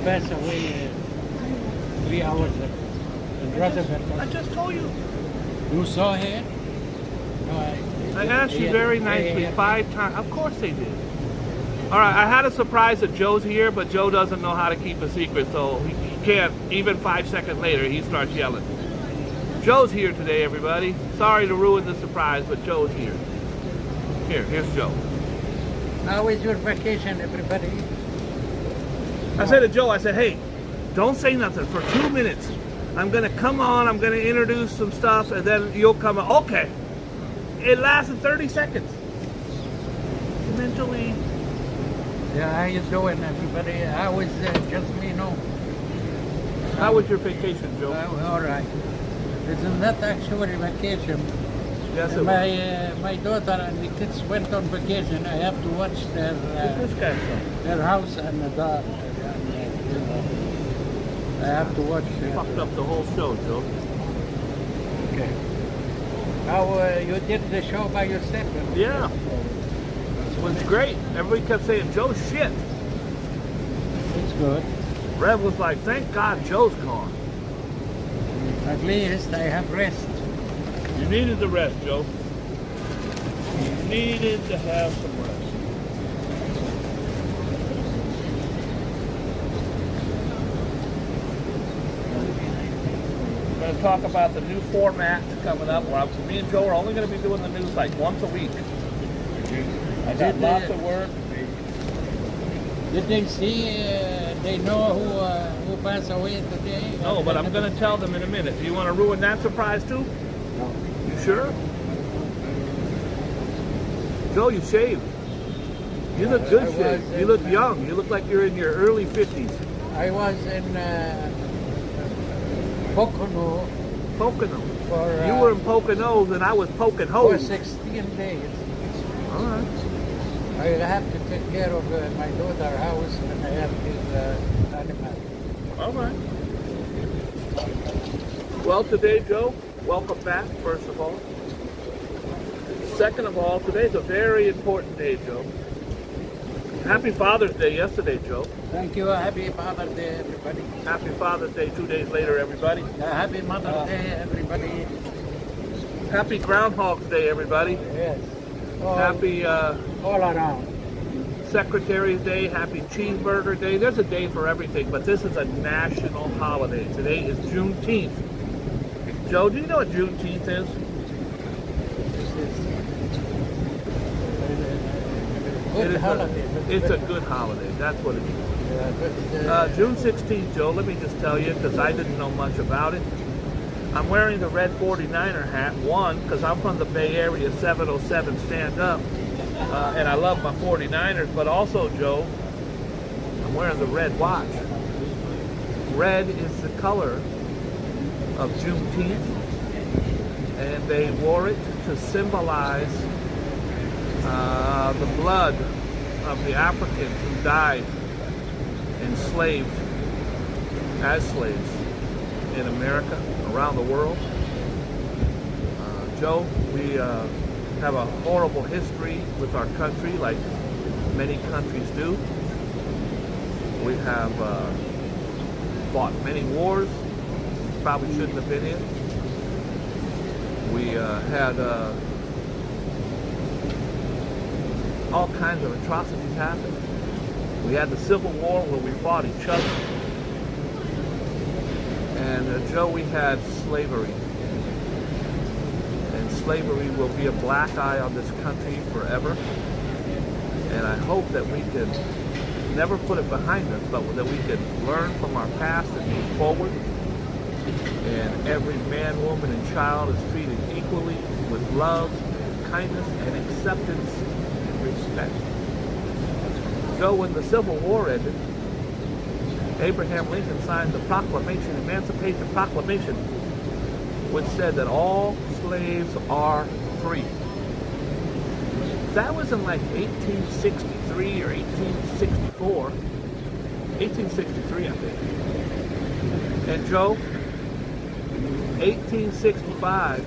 passed away 3 hours ago. In Roosevelt. I just told you. You saw her? No, I asked you very nicely 5 times. Of course they did. All right, I had a surprise that Joe's here, but Joe doesn't know how to keep a secret, so he can't. Even 5 seconds later, he starts yelling. Joe's here today, everybody. Sorry to ruin the surprise, but Joe's here. Here's Joe. How is your vacation, everybody? I said to Joe, I said, hey, don't say nothing for 2 minutes. I'm going to come on, I'm going to introduce some stuff, and then you'll come on. Okay. It lasted 30 seconds. Mentally. Yeah, how you doing, everybody? How is just me, no? How was your vacation, Joe? All right. It's not actually vacation. Yes, it was. My daughter and the kids went on vacation. I have to watch their house and the dog. I have to watch. Fucked up the whole show, Joe. Okay. How you did the show by yourself? Yeah. It was great. Everybody kept saying, Joe's shit. It's good. Rev was like, thank God Joe's gone. At least I have rest. You needed the rest, Joe. You needed to have some rest. We're going to talk about the new format coming up. Where me and Joe are only going to be doing the news like once a week. I got lots of work. Did they see, they know who passed away today? No, but I'm going to tell them in a minute. Do you want to ruin that surprise too? No. You sure? Joe, you shaved. You look good shaved. You look young. You look like you're in your early 50s. I was in Pocono. Pocono. For, you were in Poconos and I was poking holes. For 16 days. All right. I have to take care of my daughter's house and I have his animal. All right. Well, today, Joe, welcome back, first of all. Second of all, today's a very important day, Joe. Happy Father's Day yesterday, Joe. Thank you. Happy Father's Day, everybody. Happy Father's Day 2 days later, everybody. Happy Mother's Day, everybody. Happy Groundhog's Day, everybody. Yes. Happy all around. Secretary's Day, Happy Cheeseburger Day. There's a day for everything, but this is a national holiday. Today is Juneteenth. Joe, do you know what Juneteenth is? Good holiday. It's a good holiday. That's what it is. June 16th, Joe, let me just tell you, because I didn't know much about it. I'm wearing the red 49er hat, one, because I'm from the Bay Area, 707 stand up, and I love my 49ers, but also, Joe, I'm wearing the red watch. Red is the color of Juneteenth, and they wore it to symbolize the blood of the Africans who died enslaved as slaves in America, around the world. Joe, we have a horrible history with our country, like many countries do. We have fought many wars probably shouldn't have been in. We had all kinds of atrocities happen. We had the Civil War where we fought each other. And Joe, we had slavery. And slavery will be a black eye on this country forever. And I hope that we can never put it behind us, but that we can learn from our past and move forward. And every man, woman, and child is treated equally with love, kindness, and acceptance and respect. So when the Civil War ended, Abraham Lincoln signed the Proclamation, Emancipation Proclamation, which said that all slaves are free. That was in like 1863 or 1864. 1863, I think. And Joe, 1865,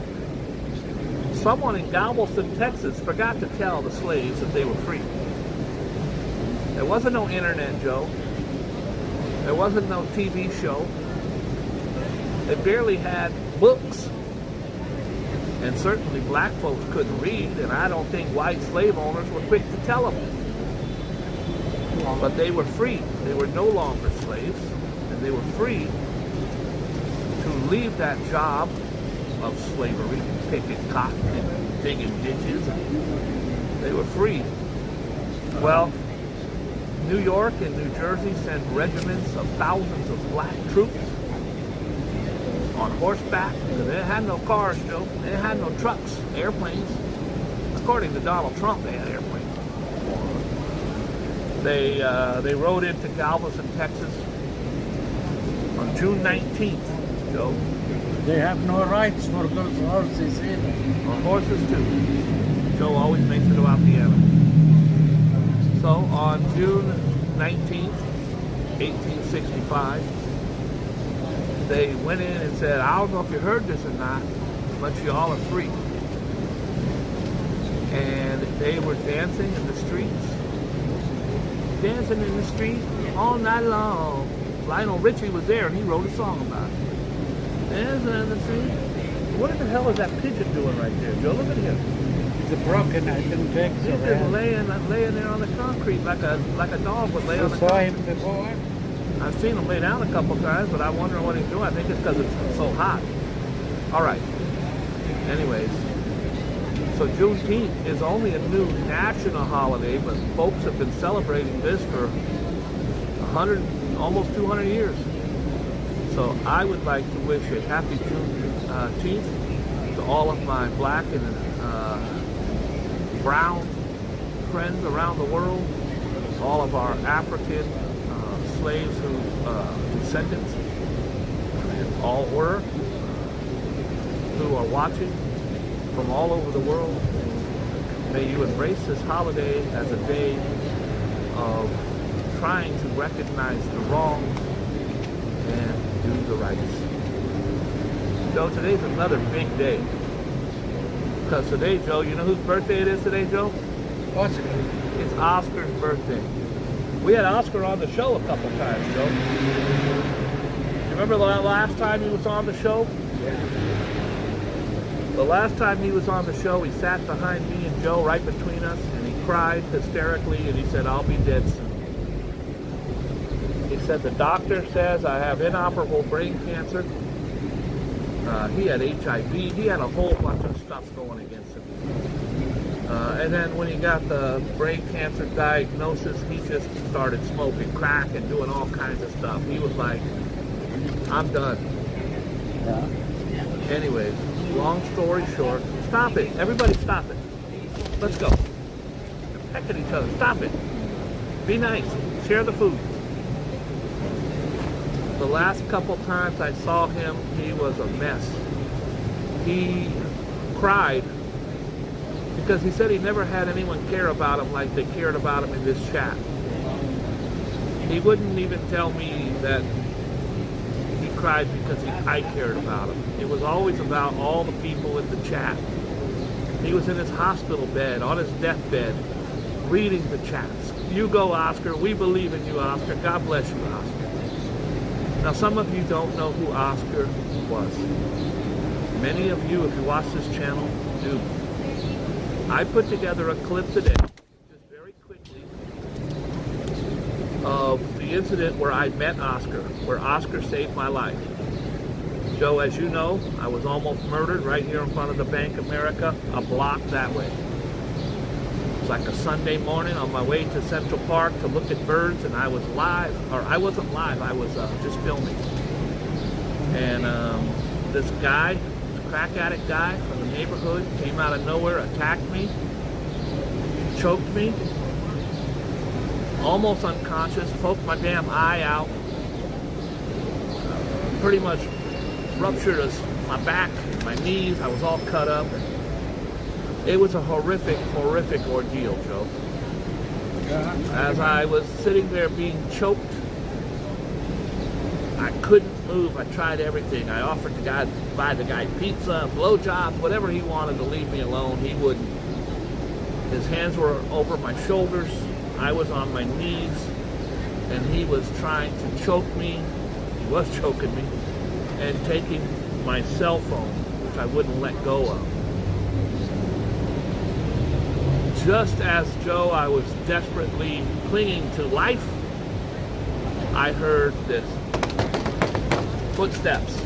someone in Galveston, Texas forgot to tell the slaves that they were free. There wasn't no internet, Joe. There wasn't no TV show. They barely had books. And certainly black folks couldn't read, and I don't think white slave owners were quick to tell them. But they were free. They were no longer slaves, and they were free to leave that job of slavery, picking cotton and digging ditches. They were free. Well, New York and New Jersey sent regiments of thousands of black troops on horseback, because they had no cars, Joe. They had no trucks, airplanes. According to Donald Trump, they had airplanes. They rode into Galveston, Texas on June 19th, Joe. They have no rights for those horses either. Or horses too. Joe always makes it about the animal. So on June 19th, 1865, they went in and said, I don't know if you heard this or not, but you all are free. And they were dancing in the streets. Dancing in the street all night long. Lionel Richie was there and he wrote a song about it. Dancing in the street. What the hell is that pigeon doing right there, Joe? Look at him. He's broken, I didn't take so He's just laying there on the concrete like a dog would lay on the concrete. You saw him concrete. before? I've seen him lay down a couple times, but I'm wondering what he's doing. I think it's because it's so hot. All right. Anyways, so Juneteenth is only a new national holiday, but folks have been celebrating this for 100, almost 200 years. So I would like to wish a happy Juneteenth to all of my black and brown friends around the world, all of our African slaves who descendants all were, who are watching from all over the world. May you embrace this holiday as a day of trying to recognize the wrongs and do the rights. Joe, today's another big day. Because today, Joe, you know whose birthday it is today, Joe? Oscar. It's Oscar's birthday. We had Oscar on the show a couple times, Joe. You remember the last time he was on the show? The last time he was on the show, he sat behind me and Joe right between us, and he cried hysterically, and he said, I'll be dead soon. He said, the doctor says I have inoperable brain cancer. He had HIV. He had a whole bunch of stuff going against him. And then when he got the brain cancer diagnosis, he just started smoking crack and doing all kinds of stuff. He was like, I'm done. Yeah. Anyways, long story short, stop it. Everybody stop it. Let's go. They're pecking each other. Stop it. Be nice. Share the food. The last couple times I saw him, he was a mess. He cried because he said he never had anyone care about him like they cared about him in this chat. He wouldn't even tell me that he cried because I cared about him. It was always about all the people in the chat. He was in his hospital bed, on his deathbed, reading the chats. You go, Oscar. We believe in you, Oscar. God bless you, Oscar. Now, some of you don't know who Oscar was. Many of you, if you watch this channel, do. I put together a clip today, just very quickly, of the incident where I met Oscar, where Oscar saved my life. Joe, as you know, I was almost murdered right here in front of the Bank of America, a block that way. It was like a Sunday morning on my way to Central Park to look at birds, and I was live, or I wasn't live, I was just filming. And this guy, this crack addict guy from the neighborhood, came out of nowhere, attacked me, choked me, almost unconscious, poked my damn eye out, pretty much ruptured my back, my knees, I was all cut up. It was a horrific, horrific ordeal, Joe. As I was sitting there being choked, I couldn't move. I tried everything. I offered to buy the guy pizza, blowjobs, whatever he wanted to leave me alone. He wouldn't. His hands were over my shoulders. I was on my knees. and he was trying to choke me. He was choking me and taking my cell phone, which I wouldn't let go of. Just as Joe, I was desperately clinging to life, I heard this footsteps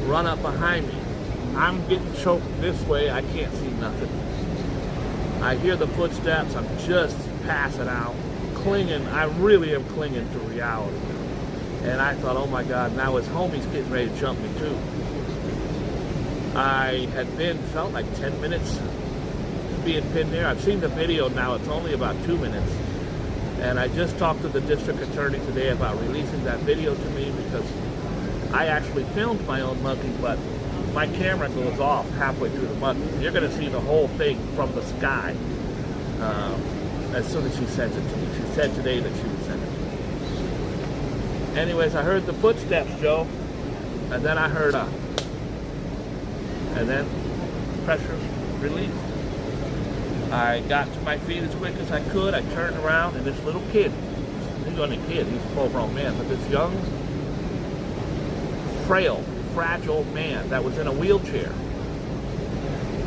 run up behind me. I'm getting choked this way, I can't see nothing. I hear the footsteps, I'm just passing out, clinging, I really am clinging to reality. And I thought, oh my God, now his homie's getting ready to jump me too. I had felt like 10 minutes being pinned there. I've seen the video now, it's only about 2 minutes. And I just talked to the district attorney today about releasing that video to me because I actually filmed my own monkey, but my camera goes off halfway through the monkey. You're going to see the whole thing from the sky as soon as she sends it to me. She said today that she would send it to me. Anyways, I heard the footsteps, Joe, and then I heard and then pressure released. I got to my feet as quick as I could. I turned around, and this little kid, he's only a kid, he's a full-grown man, but this young, frail, fragile man that was in a wheelchair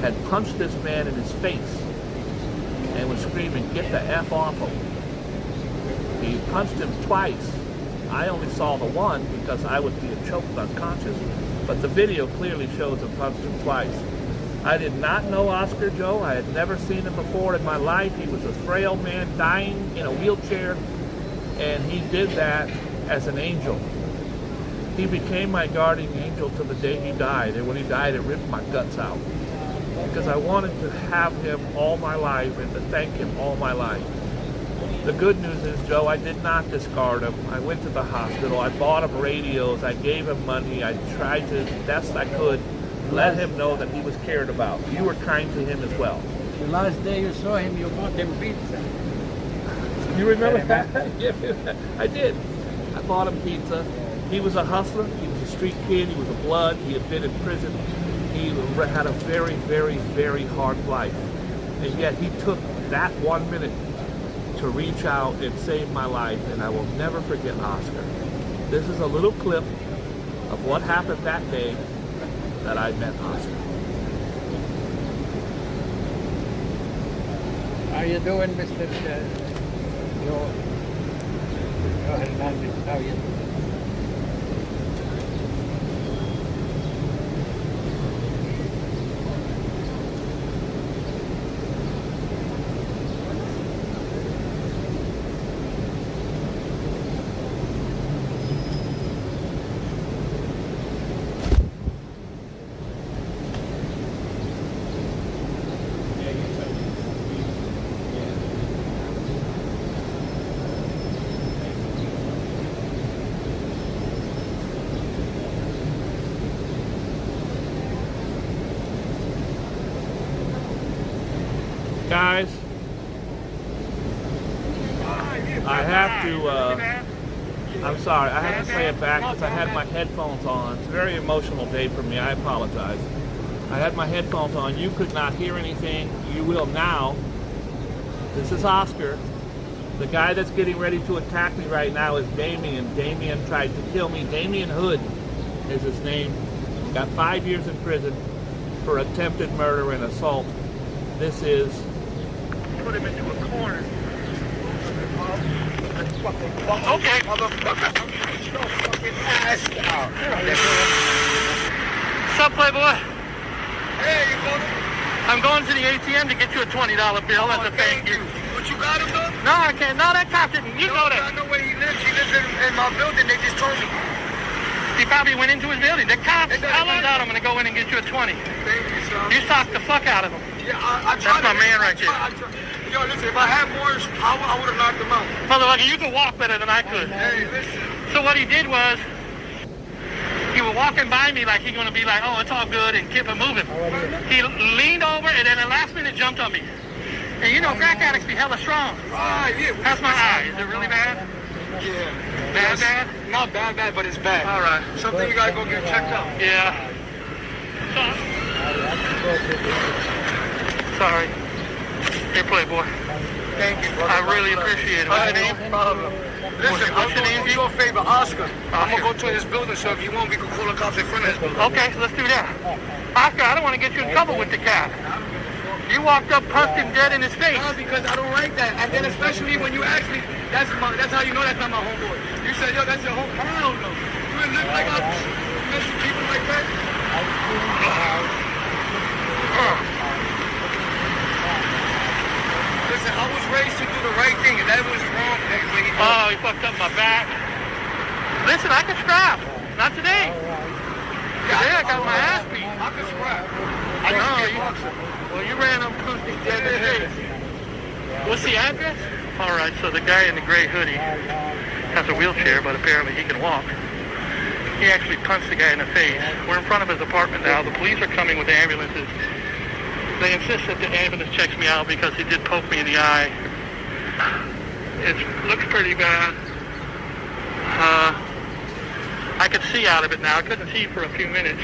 had punched this man in his face and was screaming, "Get the F off him." He punched him twice. I only saw the one because I was being choked unconscious, but the video clearly shows him punched him twice. I did not know Oscar, Joe. I had never seen him before in my life. He was a frail man dying in a wheelchair, and he did that as an angel. He became my guardian angel till the day he died, and when he died, it ripped my guts out. Because I wanted to have him all my life and to thank him all my life. The good news is, Joe, I did not discard him. I went to the hospital. I bought him radios. I gave him money. I tried to, as best I could, let him know that he was cared about. You were kind to him as well. The last day you saw him, you bought him pizza. You remember that? Yeah, I did. I bought him pizza. He was a hustler. He was a street kid. He was a blood. He had been in prison. He had a very, very, very hard life. And yet he took that 1 minute to reach out and save my life, and I will never forget Oscar. This is a little clip of what happened that day that I met Oscar. How you doing, Mr. Joe Hernandez? How you doing? Guys, I have to, I'm sorry, I have to play it back because I had my headphones on. It's a very emotional day for me, I apologize. I had my headphones on, you could not hear anything, you will now. This is Oscar. The guy that's getting ready to attack me right now is Damien. Damien tried to kill me. Damien Hood is his name. Got 5 years in prison for attempted murder and assault. This is... Put him into a corner. Okay, motherfucker. What's up, Playboy? Hey, you going? I'm going to the ATM to get you a $20 bill as a thank you. What, you got him, though? No, I can't. No, that cop didn't. You go there. I know where he lives. He lives in my building. They just told me. He probably went into his building. The cops, I was out. I'm going to go in and get you a 20. Thank you, son. You socked the fuck out of him. Yeah, I tried. That's my man right there. Yo, listen, if I had more, I would have knocked him out. Motherfucker, you could walk better than I could. Hey, listen. So what he did was, he was walking by me like he's going to be like, oh, it's all good, and keep it moving. He leaned over and then the last minute jumped on me. And you know, crack addicts be hella strong. Yeah. That's my eye. Is it really bad? Yeah. Bad? Not bad, but it's bad. All right. Something you gotta go get checked out. Yeah. Sorry. Here, Playboy. Thank you, brother. I really appreciate it. What's your name? No problem. Listen, I'll What's your name, do you a favor, Oscar. I'm Oscar. gonna go to his building, so if you want, we can call the cops in front of his building. Okay, let's do that. Oscar, I don't want to get you in trouble with the cat. You walked up, punched him dead in his face. No, because I don't like that. And then especially when you ask me, that's how you know that's not my homeboy. You said, yo, that's your home. Hell no. You would live like us. You let you keep it like that? Listen, I was raised to do the right thing, and that was wrong. Oh, he fucked up my back. Listen, I can scrap. Not today. Today I got my ass beat. I can scrap. Well, you ran up pushing dead in the face. What's the address? All right, so the guy in the gray hoodie has a wheelchair, but apparently he can walk. He actually punched the guy in the face. We're in front of his apartment now. The police are coming with ambulances. They insist that the ambulance checks me out because he did poke me in the eye. It looks pretty bad. I could see out of it now. I couldn't see for a few minutes.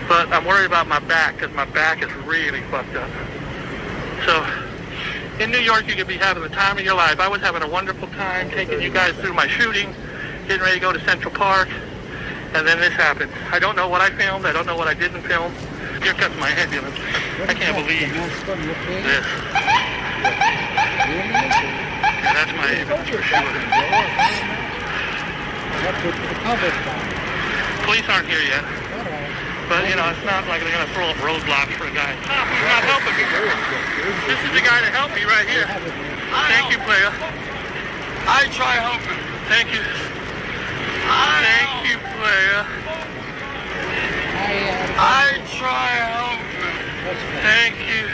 But I'm worried about my back because my back is really fucked up. So, in New York, you could be having the time of your life. I was having a wonderful time taking you guys through my shooting, getting ready to go to Central Park, and then this happened. I don't know what I filmed. I don't know what I didn't film. Here comes my ambulance. I can't believe this. Yeah, that's my ambulance for sure. Police aren't here yet. But, you know, it's not like they're going to throw up roadblocks for a guy. No, he's not helping me. This is the guy to help me right here. Thank you, player. I try helping. Thank you. Thank you, player. I try helping. Thank you.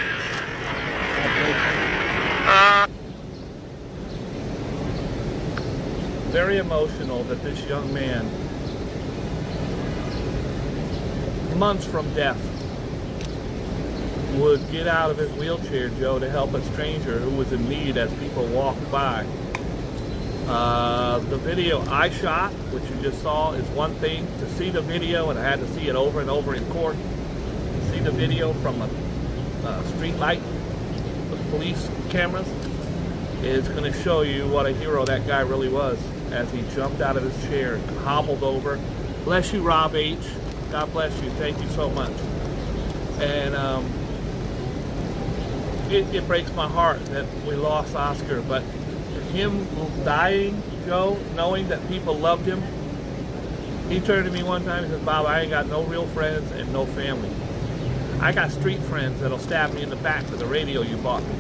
Very emotional that this young man, months from death, would get out of his wheelchair, Joe, to help a stranger who was in need as people walked by. The video I shot, which you just saw, is one thing. To see the video, and I had to see it over and over in court, to see the video from a street light with police cameras, is going to show you what a hero that guy really was as he jumped out of his chair and hobbled over. Bless you, Rob H. God bless you. Thank you so much. And it breaks my heart that we lost Oscar, but him dying, Joe, knowing that people loved him, he turned to me one time and said, Bob, I ain't got no real friends and no family. I got street friends that'll stab me in the back for the radio you bought me.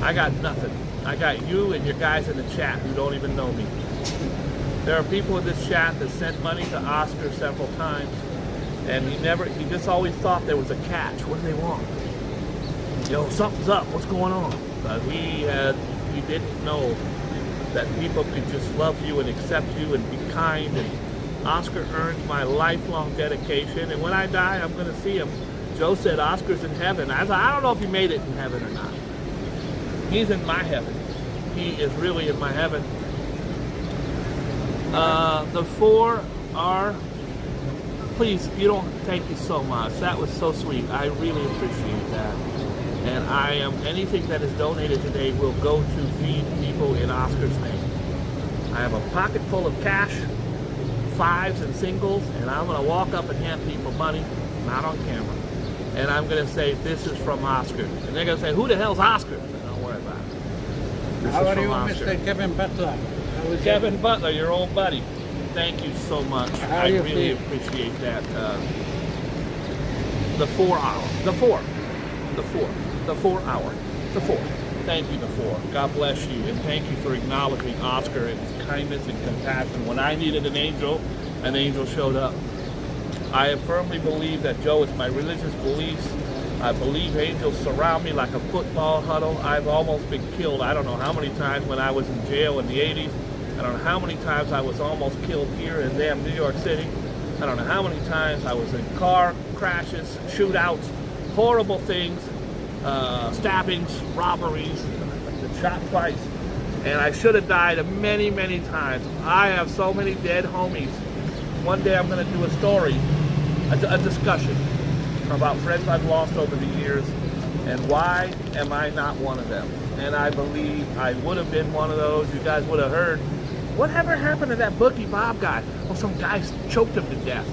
I got nothing. I got you and your guys in the chat who don't even know me. There are people in this chat that sent money to Oscar several times, and he just always thought there was a catch. What do they want? Yo, something's up. What's going on? But he didn't know that people could just love you and accept you and be kind. And Oscar earned my lifelong dedication. And when I die, I'm going to see him. Joe said Oscar's in heaven. I don't know if he made it in heaven or not. He's in my heaven. He is really in my heaven. The four are, please, thank you so much. That was so sweet. I really appreciate that. And anything that is donated today will go to feed people in Oscar's name. I have a pocket full of cash, fives and singles, and I'm going to walk up and hand people money, not on camera. And I'm going to say, this is from Oscar. And they're going to say, who the hell's Oscar? Don't worry about it. How are you, Mr. Kevin Butler? Kevin Butler, your old buddy. Thank you so much. I really appreciate that. The 4 hour. The 4. Thank you, the 4. God bless you. And thank you for acknowledging Oscar and his kindness and compassion. When I needed an angel showed up. I firmly believe that, Joe, it's my religious beliefs. I believe angels surround me like a football huddle. I've almost been killed. I don't know how many times when I was in jail in the 80s. I don't know how many times I was almost killed here in damn New York City. I don't know how many times I was in car crashes, shootouts, horrible things, stabbings, robberies, been shot twice. And I should have died many, many times. I have so many dead homies. One day I'm going to do a story, a discussion about friends I've lost over the years, and why am I not one of them? And I believe I would have been one of those. You guys would have heard Whatever happened to that Boogie Bob guy? Well, some guy choked him to death.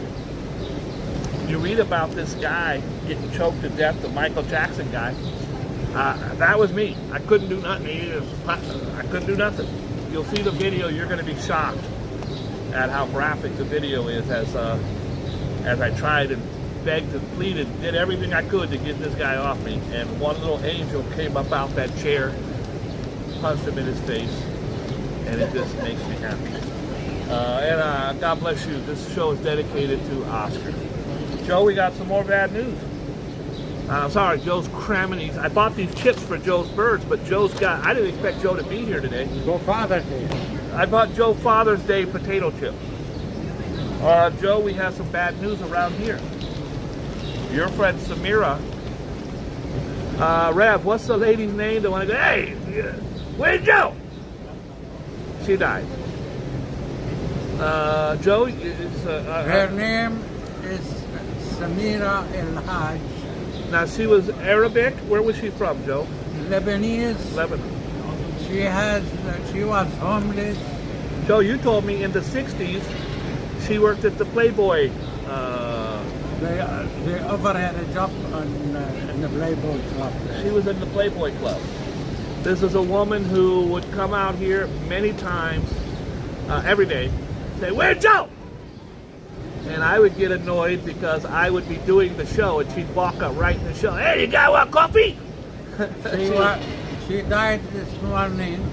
You read about this guy getting choked to death, the Michael Jackson guy. That was me. I couldn't do nothing. I couldn't do nothing. You'll see the video. You're going to be shocked at how graphic the video is as I tried and begged and pleaded, did everything I could to get this guy off me. And one little angel came up out that chair, punched him in his face, and it just makes me happy. And God bless you. This show is dedicated to Oscar. Joe, we got some more bad news. Sorry, Joe's cramming these. I bought these chips for Joe's birds, but I didn't expect Joe to be here today. Go Father's Day. I bought Joe Father's Day potato chips. Joe, we have some bad news around here. Your friend Samira. Rev, what's the lady's name? The one that goes, hey, where's Joe? She died. Joe, her name is Samira El Haj. Now, she was Arabic. Where was she from, Joe? Lebanese. Lebanon. She was homeless. Joe, you told me in the 60s she worked at the Playboy. They offered her a job in the Playboy Club. She was in the Playboy Club. This is a woman who would come out here many times, every day, say, "Where's Joe?" And I would get annoyed because I would be doing the show and she'd walk up right in the show. "Hey, you guys want coffee?" She died this morning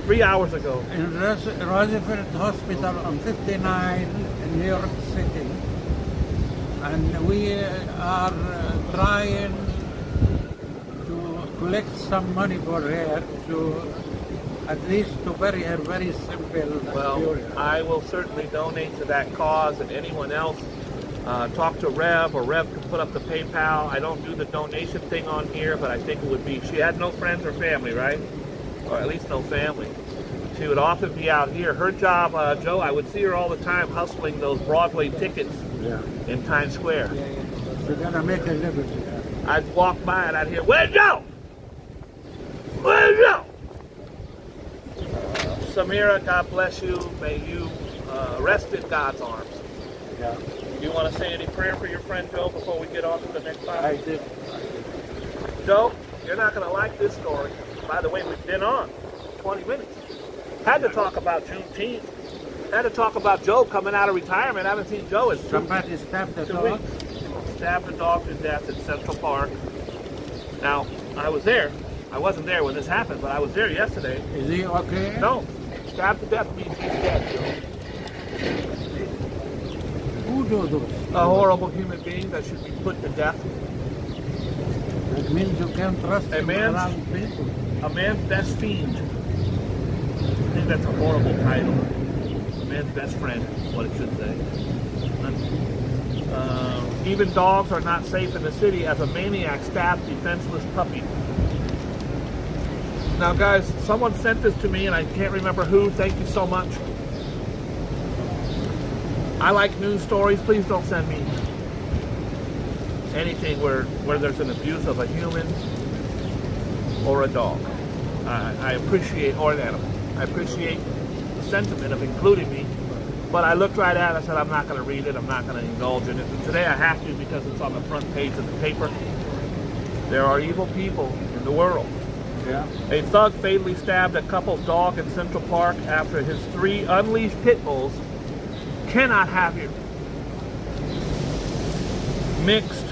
3 hours ago. in Roosevelt Hospital on 59 in New York City. And we are trying to collect some money for her to at least to bury her very simple Well, burial. I will certainly donate to that cause, and anyone else, talk to Rev, or Rev can put up the PayPal. I don't do the donation thing on here, but I think it would be, she had no friends or family, right? Or at least no family. She would often be out here. Her job, Joe, I would see her all the time hustling those Broadway tickets in Times Square. She's gonna make a living. I'd walk by and I'd hear, "Where's Joe? Where's Joe?" Samira, God bless you. May you rest in God's arms. Yeah. You want to say any prayer for your friend Joe before we get on to the next topic? I did. Joe, you're not going to like this story. By the way, we've been on 20 minutes. Had to talk about Juneteenth. Had to talk about Joe coming out of retirement. I haven't seen Joe in Somebody stabbed the 2 dog. weeks. Stabbed a dog to death in Central Park. Now, I was there. I wasn't there when this happened, but I was there yesterday. Is he okay? No. Stabbed to death means he's dead, Who do those? Joe. A horrible human being that should be put to death. That means you can't trust A him man's- around people. A man's best fiend. I think that's a horrible title. A man's best friend is what it should say. Even dogs are not safe in the city as a maniac stabs defenseless puppy. Now, guys, someone sent this to me, and I can't remember who. Thank you so much. I like news stories. Please don't send me anything where there's an abuse of a human or a dog. I appreciate, or an animal. I appreciate the sentiment of including me, but I looked right at it and I said, I'm not going to read it. I'm not going to indulge in it. But today I have to because it's on the front page of the paper. There are evil people in the world. Yeah. A thug fatally stabbed a couple's dog in Central Park after his 3 unleashed pit bulls cannot have you. Mixed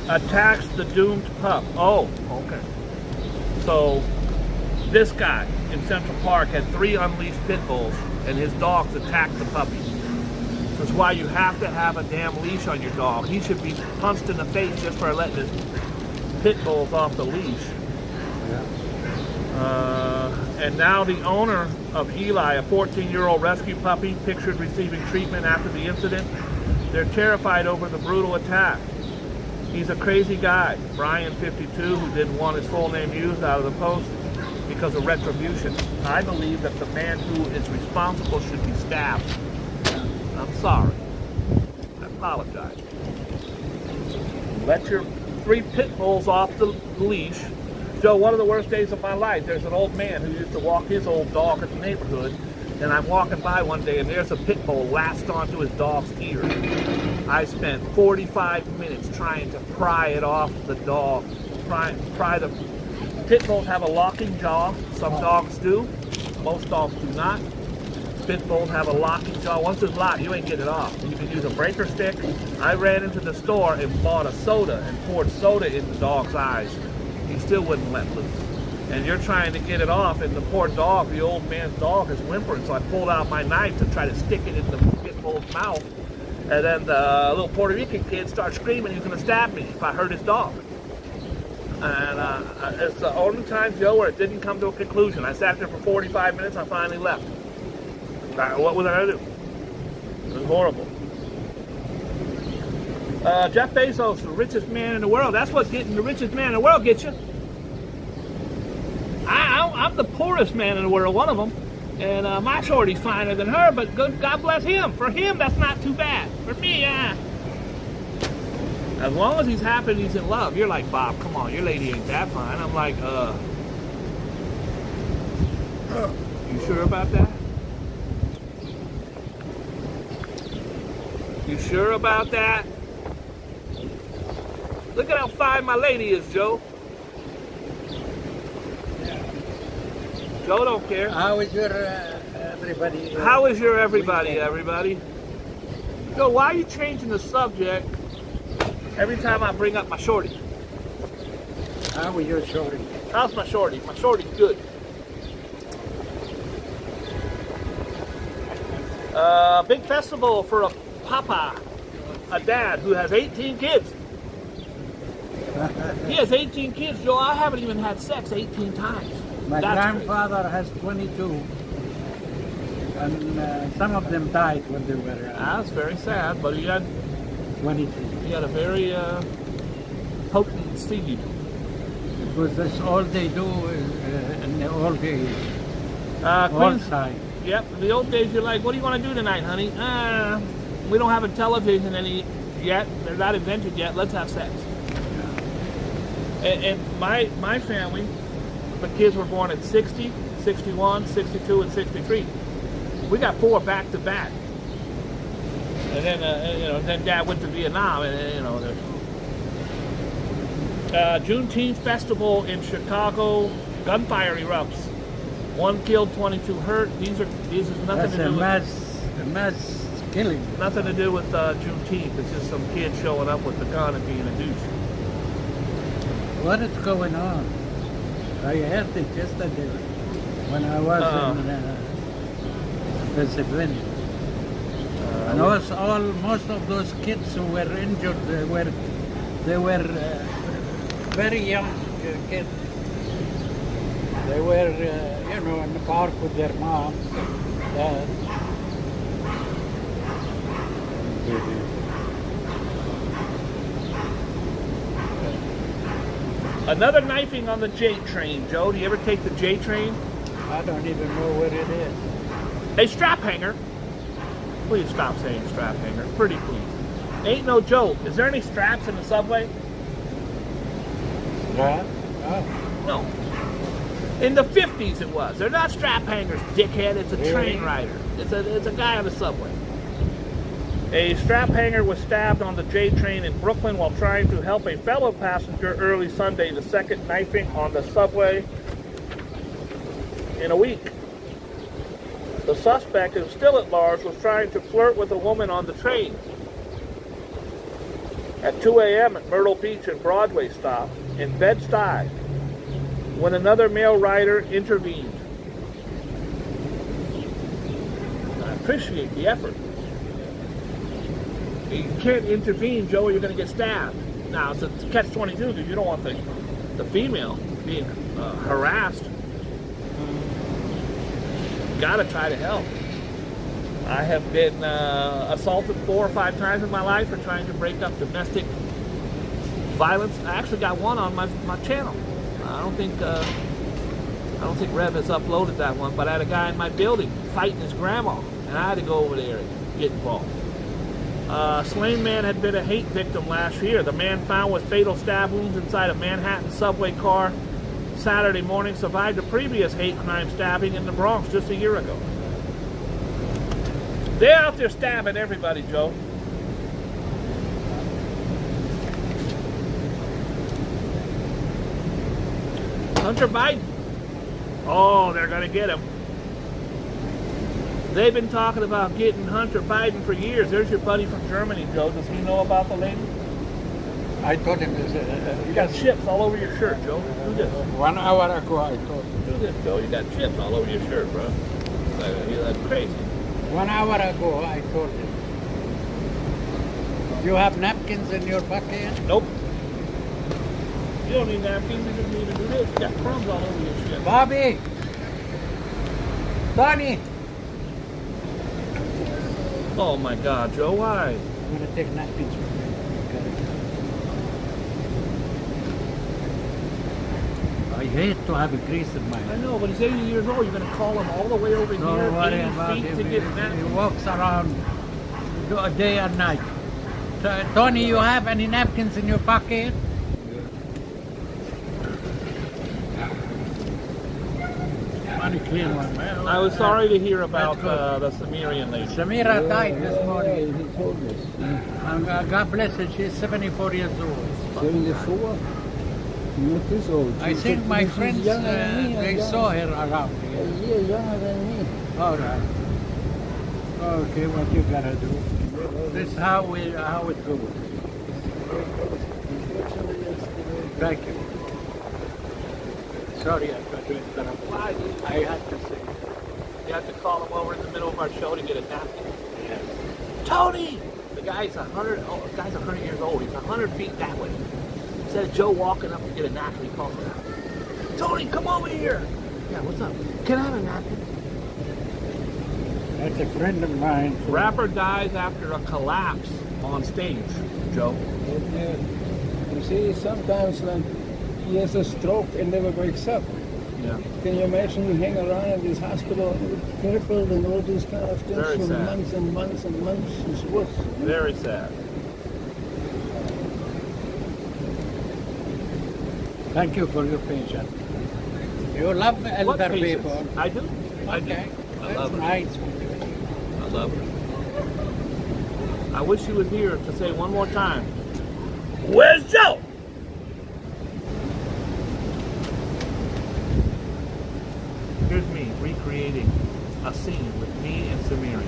attacks the doomed pup. Oh, okay. So this guy in Central Park had 3 unleashed pit bulls and his dogs attacked the puppy. That's why you have to have a damn leash on your dog. He should be punched in the face just for letting his pit bulls off the leash. And now the owner of Eli, a 14-year-old rescue puppy, pictured receiving treatment after the incident. They're terrified over the brutal attack. He's a crazy guy, Brian, 52, who didn't want his full name used out of the post because of retribution. I believe that the man who is responsible should be stabbed. I'm sorry. I apologize. Let your 3 pit bulls off the leash. Joe, one of the worst days of my life, there's an old man who used to walk his old dog in the neighborhood, And I'm walking by one day and there's a pit bull latched onto his dog's ear. I spent 45 minutes trying to pry it off the dog. Pry the pit bulls have a locking jaw. Some dogs do. Most dogs do not. Pit bulls have a locking jaw. Once it's locked, you ain't getting it off. You can use a breaker stick. I ran into the store and bought a soda and poured soda in the dog's eyes. He still wouldn't let loose. And you're trying to get it off, and the poor dog, the old man's dog, is whimpering. So I pulled out my knife to try to stick it in the pit bull's mouth. And then the little Puerto Rican kid started screaming he was going to stab me if I hurt his dog. And it's the only time, Joe, where it didn't come to a conclusion. I sat there for 45 minutes. I finally left. What was I going to do? It was horrible. Jeff Bezos, the richest man in the world. That's what getting the richest man in the world gets you. I'm the poorest man in the world, one of them. And my shorty's finer than her, but God bless him. For him, that's not too bad. For me, As long as he's happy and he's in love. You're like, Bob, come on, your lady ain't that fine. I'm like, you sure about that? You sure about that? Look at how fine my lady is, Joe. Joe don't care. How is your everybody? How is your everybody? Joe, why are you changing the subject every time I bring up my shorty? How is your shorty? How's my shorty? My shorty's good. Big festival for a papa, a dad who has 18 kids. He has 18 kids, Joe. I haven't even had sex 18 times. My That's grandfather has 22, and some of them died when they were That's very sad, but he had 22. He had a very potent seed. Because that's all they do in the old days. Queen's, Outside. Yep, in the old days you're like, what do you want to do tonight, honey? We don't have a television yet. They're not invented yet. Let's have sex. Yeah. And my family, the kids were born in 60, 61, 62, and 63. We got 4 back to back. And then, then Dad went to Vietnam, and Juneteenth festival in Chicago, gunfire erupts. 1 killed, 22 hurt. These is nothing That's to do a mass killing. nothing to do with Juneteenth. It's just some kid showing up with the gun and being a douche. What is going on? I heard it yesterday when I was in Pennsylvania. And most of those kids who were injured, they were very young kids. They were, in the park with their mom. Another knifing on the J train, Joe. Do you ever take the J train? I don't even know what it is. A strap hanger. Please stop saying strap hanger. Pretty please. Ain't no joke. Is there any straps in the subway? Strap? Oh. No. In the 50s it was. They're not strap hangers, dickhead. It's a train rider. It's a guy on the subway. A strap hanger was stabbed on the J train in Brooklyn while trying to help a fellow passenger early Sunday, the second knifing on the subway in a week. The suspect, who's still at large, was trying to flirt with a woman on the train at 2 a.m. at Myrtle Beach and Broadway stop in Bed-Stuy when another male rider intervened. I appreciate the effort. You can't intervene, Joe, or you're going to get stabbed. Now, it's a catch-22 because you don't want the female being harassed. Got to try to help. I have been assaulted 4 or 5 times in my life for trying to break up domestic violence. I actually got one on my channel. I don't think Rev has uploaded that one, but I had a guy in my building fighting his grandma, and I had to go over there and get involved. Slain man had been a hate victim last year. The man found with fatal stab wounds inside a Manhattan subway car Saturday morning survived a previous hate crime stabbing in the Bronx just a year ago. They're out there stabbing everybody, Joe. Hunter Biden. Oh, they're going to get him. They've been talking about getting Hunter Biden for years. There's your buddy from Germany, Joe. Does he know about the lady? I told him, You got chips all over your shirt, Joe. Do this. 1 hour ago I told him. Do this, Joe. You got chips all over your shirt, bro. That's crazy. 1 hour ago I told him. You have napkins in your bucket? Nope. You don't need napkins. You don't need to do this. You got crumbs all over your shit. Bobby! Tony! Oh my God, Joe, why? I'm going to take napkins from you. I hate to have a grease in my I hand. know, but he's 80 years old. You're going to call him all the way over Don't here, worry 80 about feet him. to get He napkins. walks around day and night. Tony, you have any napkins in your pocket? Money clean one, man. I was sorry to hear about That's the Samirian lady. Samira died this morning. He told us. And God bless her, she's 74 years old. 74? Not this old. I think my friends, they saw her around A here. year younger than me. All right. Okay, what you gotta do? This is how it goes. Thank you. Sorry, I got to interrupt. I had to say. You have to call him over in the middle of our show to get a napkin. Yes. Tony! The guy's 100 years old. He's 100 feet that way. Instead of Joe walking up to get a napkin, he calls him out. Tony, come over here! Yeah, what's up? Can I have a napkin? That's a friend of mine. Rapper dies after a collapse on stage, Joe. You see, sometimes when he has a stroke and never wakes up. Yeah. Can you imagine you hang around in this hospital crippled and all these kind of things Very for sad. months and months and months? It's worse. Very sad. Thank you for your patience. You love What elder patience? people. I do. I do. Okay. I That's love her. nice. I love her. I wish he was here to say one more time. Where's Joe? Here's me recreating a scene with me and Samira.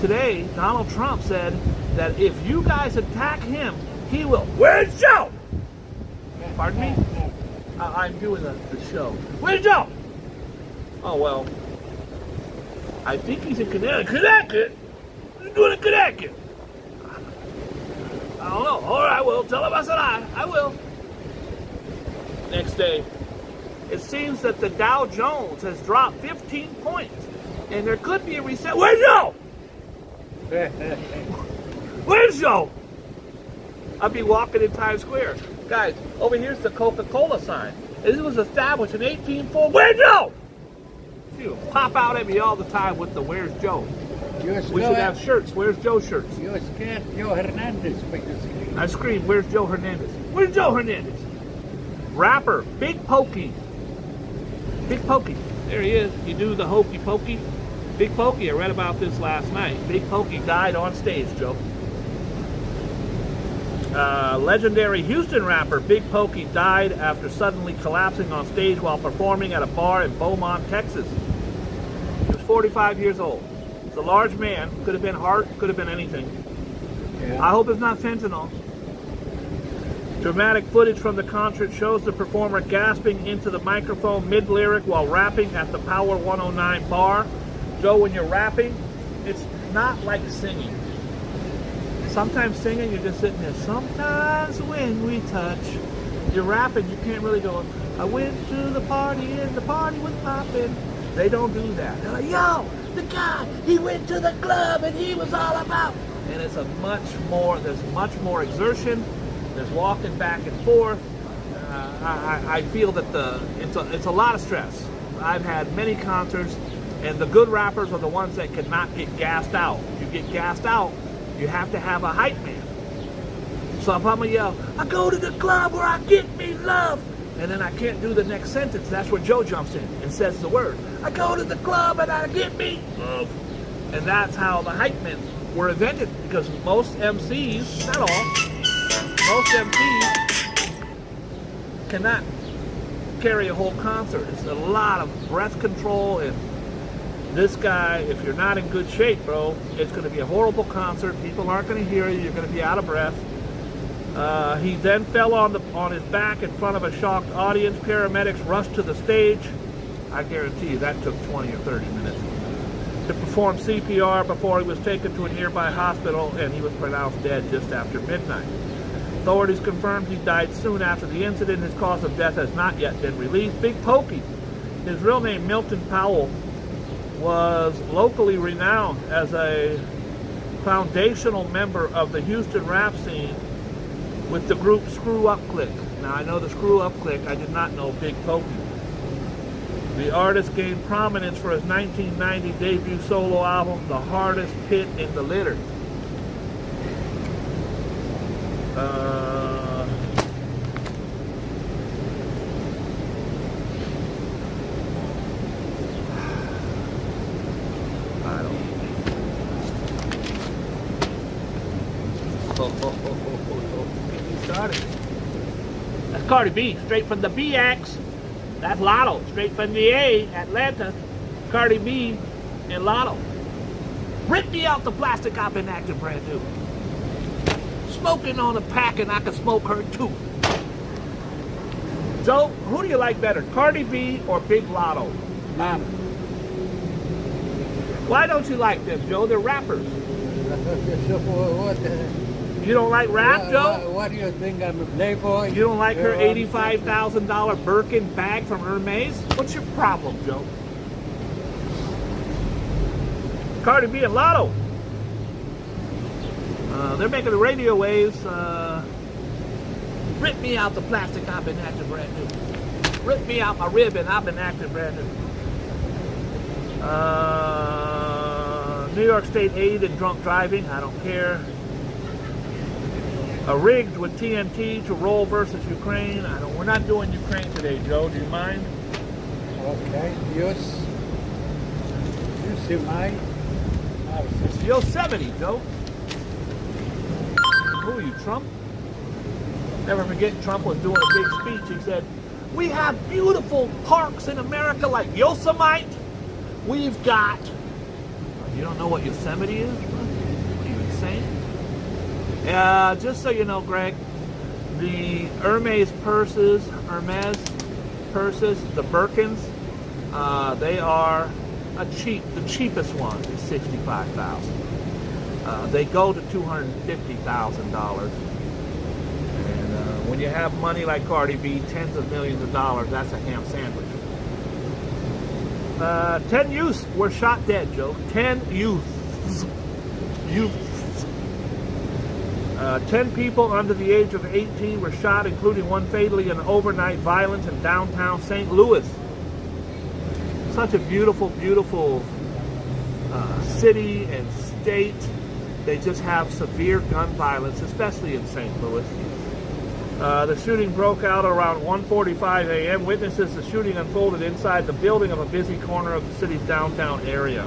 Today, Donald Trump said that if you guys attack him, he will. Where's Joe? Pardon me? I'm doing the show. Where's Joe? Oh, well, I think he's in Connecticut. He's doing in Connecticut. I don't know. All right, well, tell him I said I will. Next day, it seems that the Dow Jones has dropped 15 points, and there could be a reset. Where's Joe? Where's Joe? I'll be walking in Times Square. Guys, over here's the Coca-Cola sign. This was established in 1840. Where's Joe? You pop out at me all the time with the Where's Joe? We should have shirts. Where's Joe shirts? You scared Joe Hernandez because I scream, where's Joe Hernandez? Where's Joe Hernandez? Rapper, Big Pokey. Big Pokey. There he is. You do the hokey pokey. Big Pokey, I read about this last night. Big Pokey died on stage, Joe. Legendary Houston rapper Big Pokey died after suddenly collapsing on stage while performing at a bar in Beaumont, Texas. He was 45 years old. He's a large man. Could have been heart, could have been anything. Yeah. I hope it's not fentanyl. Dramatic footage from the concert shows the performer gasping into the microphone mid-lyric while rapping at the Power 109 bar. Joe, when you're rapping, it's not like singing. Sometimes singing, you're just sitting there. Sometimes when we touch, you're rapping, you can't really go, I went to the party and the party was popping. They don't do that. They're like, yo, the guy, he went to the club and he was all about. And it's there's much more exertion. There's walking back and forth. I feel that it's a lot of stress. I've had many concerts, and the good rappers are the ones that cannot get gassed out. You get gassed out, you have to have a hype man. So if I'm gonna yell, I go to the club where I get me love, and then I can't do the next sentence, that's where Joe jumps in and says the word. I go to the club and I get me love. And that's how the hype men were invented, because most MCs, not all, most MCs cannot carry a whole concert. It's a lot of breath control, and this guy, if you're not in good shape, bro, it's going to be a horrible concert. People aren't going to hear you. You're going to be out of breath. He then fell on his back in front of a shocked audience. Paramedics rushed to the stage. I guarantee you that took 20 or 30 minutes to perform CPR before he was taken to a nearby hospital, and he was pronounced dead just after midnight. Authorities confirmed he died soon after the incident. His cause of death has not yet been released. Big Pokey, his real name Milton Powell, was locally renowned as a foundational member of the Houston rap scene with the group Screw Up Click. Now, I know the Screw Up Click. I did not know Big Pokey. The artist gained prominence for his 1990 debut solo album, The Hardest Pit in the Litter. I don't. He started. That's Cardi B, straight from the BX. That's Lotto, straight from the A, Atlanta. Cardi B and Lotto. Rip me out the plastic, I've been acting brand new. Smoking on a pack and I can smoke her too. Joe, who do you like better, Cardi B or Big Lotto? None. Why don't you like them, Joe? They're rappers. So what, You don't like rap, Joe? what do you think? I'm a playboy? You don't like her You're $85,000 Birkin bag from Hermes? What's your problem, Joe? Cardi B and Lotto. They're making the radio waves. Rip me out the plastic, I've been acting brand new. Rip me out my ribbon, I've been acting brand new. New York State aid in drunk driving, I don't care. Rigged with TNT to roll versus Ukraine. We're not doing Ukraine today, Joe. Do you mind? Okay. Yes. You see mine? It's Yosemite, Joe. Who are you, Trump? Never forget, Trump was doing a big speech. He said, we have beautiful parks in America like Yosemite. We've got... You don't know what Yosemite is? What are you, insane? Just so you know, Greg, the Hermes purses, the Birkins, they are the cheapest one is $65,000. They go to $250,000. And when you have money like Cardi B, tens of millions of dollars, that's a ham sandwich. 10 youths were shot dead, Joe. 10 youths. 10 people under the age of 18 were shot, including one fatally in overnight violence in downtown St. Louis. Such a beautiful, beautiful city and state. They just have severe gun violence, especially in St. Louis. The shooting broke out around 1:45 a.m. Witnesses the shooting unfolded inside the building of a busy corner of the city's downtown area.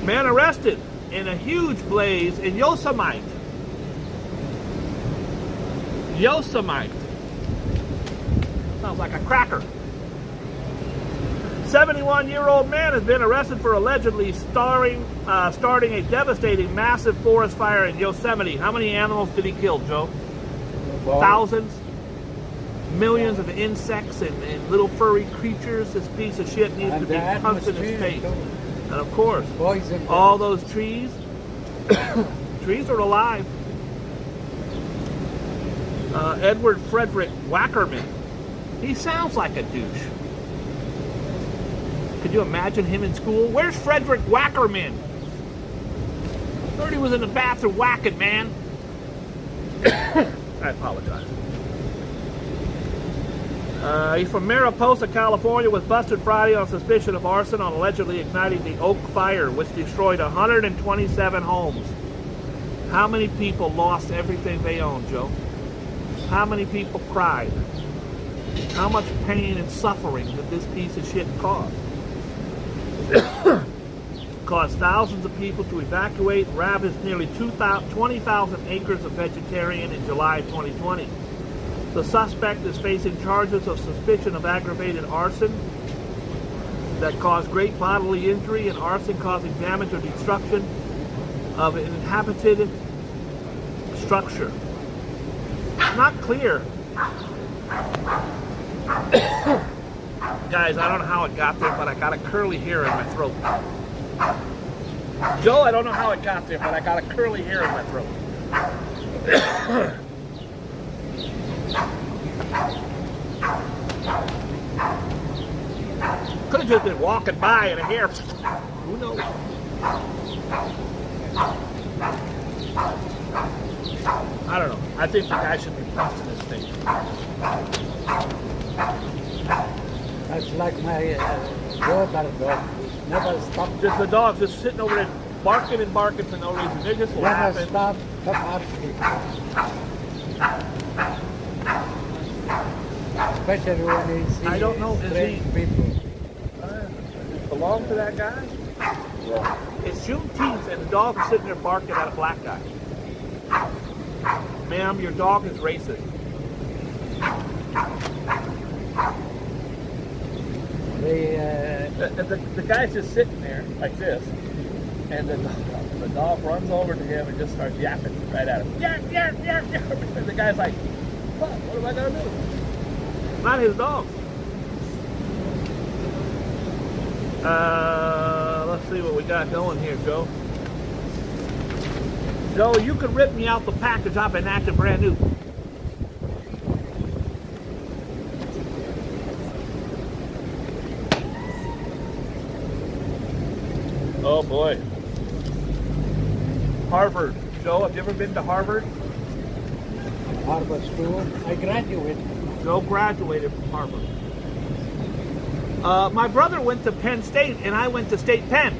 Man arrested in a huge blaze in Yosemite. Yosemite. Sounds like a cracker. 71-year-old man has been arrested for allegedly starting a devastating massive forest fire in Yosemite. How many animals did he kill, Joe? Thousands? Millions of insects and little furry creatures. This piece of shit needs to be punched in its face. And of course, all those trees, trees are alive. Edward Frederick Wackerman. He sounds like a douche. Could you imagine him in school? Where's Frederick Wackerman? I heard he was in the bathroom whacking, man. I apologize. He's from Mariposa, California, was busted Friday on suspicion of arson on allegedly igniting the Oak Fire, which destroyed 127 homes. How many people lost everything they owned, Joe? How many people cried? How much pain and suffering did this piece of shit cause? caused thousands of people to evacuate and ravaged nearly 20,000 acres of vegetation in July 2020. The suspect is facing charges of suspicion of aggravated arson that caused great bodily injury and arson causing damage or destruction of an inhabited structure. It's not clear. Guys, I don't know how it got there, but I got a curly hair in my throat. Joe, I don't know how it got there, but I got a curly hair in my throat. Could have just been walking by and a hair. Who knows? I don't know. I think the guy should be punched in his face. That's like my daughter dog. Never stop. Just the dog's just sitting over there barking and barking for no reason. They're just Never laughing. stop asking. Especially when he sees I don't know, is strange he- people. Belong to that guy? Yeah. It's Juneteenth and the dog is sitting there barking at a black guy. Ma'am, your dog is racist. The guy's just sitting there like this, and the dog runs over to him and just starts yapping right at him. Yap, yap, yap, yap. And the guy's like, fuck, what am I going to do? Not his dog. Let's see what we got going here, Joe. Joe, you could rip me out the package. I've been acting brand new. Oh boy. Harvard. Joe, have you ever been to Harvard? Harvard School. I graduated. Joe graduated from Harvard. My brother went to Penn State and I went to State Penn.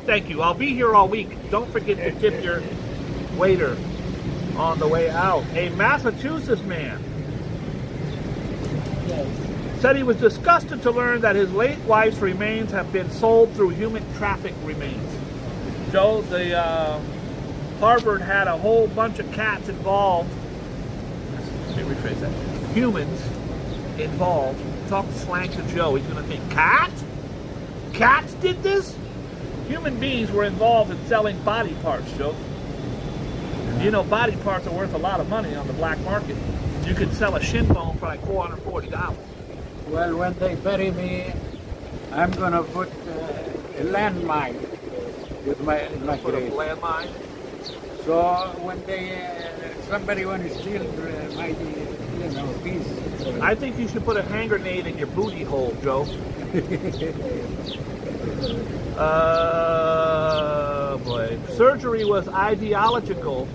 Thank you. I'll be here all week. Don't forget to tip your waiter on the way out. A Massachusetts man said he was disgusted to learn that his late wife's remains have been sold through human traffic remains. Joe, the Harvard had a whole bunch of cats involved. Let me rephrase that. Humans involved. Talk slang to Joe. He's going to think, cats? Cats did this? Human beings were involved in selling body parts, Joe. You know, body parts are worth a lot of money on the black market. You could sell a shin bone for like $440. Well, when they bury me, I'm gonna put a landmine with my Put a grave. landmine. So when somebody want to steal my piece. I think you should put a hand grenade in your booty hole, Joe. Boy. Surgery was ideological.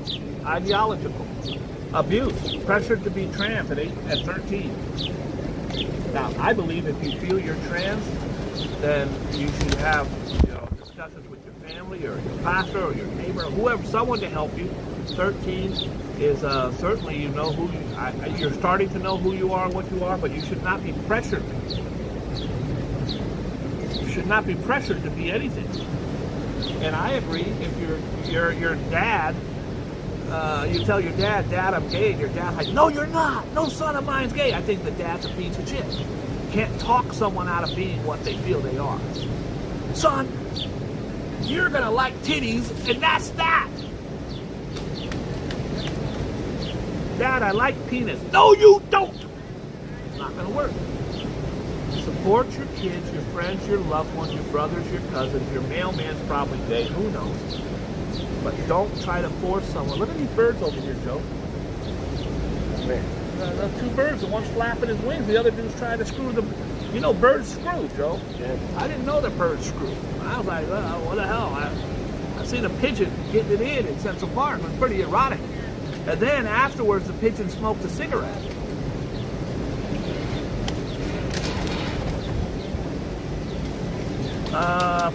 Abuse. Pressured to be trans at 13. Now, I believe if you feel you're trans, then you should have discussions with your family or your pastor or your neighbor or whoever, someone to help you. 13 is certainly you're starting to know who you are and what you are, but you should not be pressured. You should not be pressured to be anything. And I agree. If your dad, you tell your dad, I'm gay, and your dad's like, no, you're not. No son of mine's gay. I think the dad's a piece of shit. You can't talk someone out of being what they feel they are. Son, you're gonna like titties, and that's that. Dad, I like penis. No, you don't. It's not gonna work. Support your kids, your friends, your loved ones, your brothers, your cousins. Your mailman's probably gay. Who knows? But don't try to force someone. Look at these birds over here, Joe. The two birds, the one's flapping his wings, the other dude's trying to screw them. You know, birds screw, Joe. Yes. I didn't know that birds screw. I was like, what the hell? I seen a pigeon getting it in Central Park. It was pretty erotic. And then afterwards, the pigeon smoked a cigarette.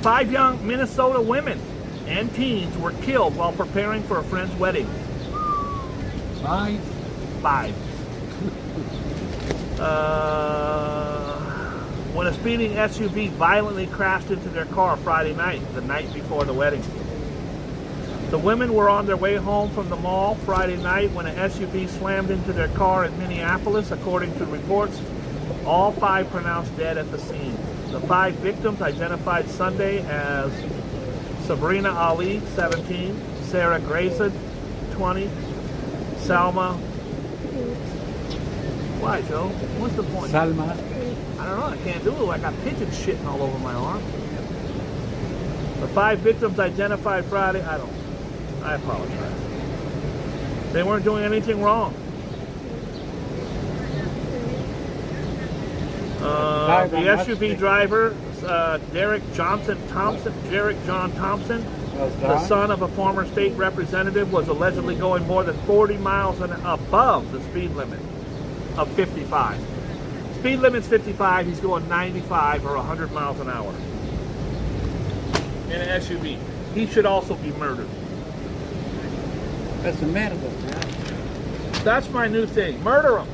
Five young Minnesota women and teens were killed while preparing for a friend's wedding. Five. when a speeding SUV violently crashed into their car Friday night, the night before the wedding. The women were on their way home from the mall Friday night when an SUV slammed into their car in Minneapolis, according to reports. All 5 pronounced dead at the scene. The 5 victims identified Sunday as Sabrina Ali, 17, Sarah Grayson, 20, Salma. Why, Joe? What's the point? Salma. I don't know. I can't do it. I got pigeon shitting all over my arm. The 5 victims identified Friday. I apologize. They weren't doing anything wrong. The SUV driver, Derek John Thompson, the son of a former state representative, was allegedly going more than 40 miles above the speed limit of 55. Speed limit's 55, he's going 95 or 100 miles an hour in an SUV. He should also be murdered. That's a murder. Yeah. That's my new thing. Murder him.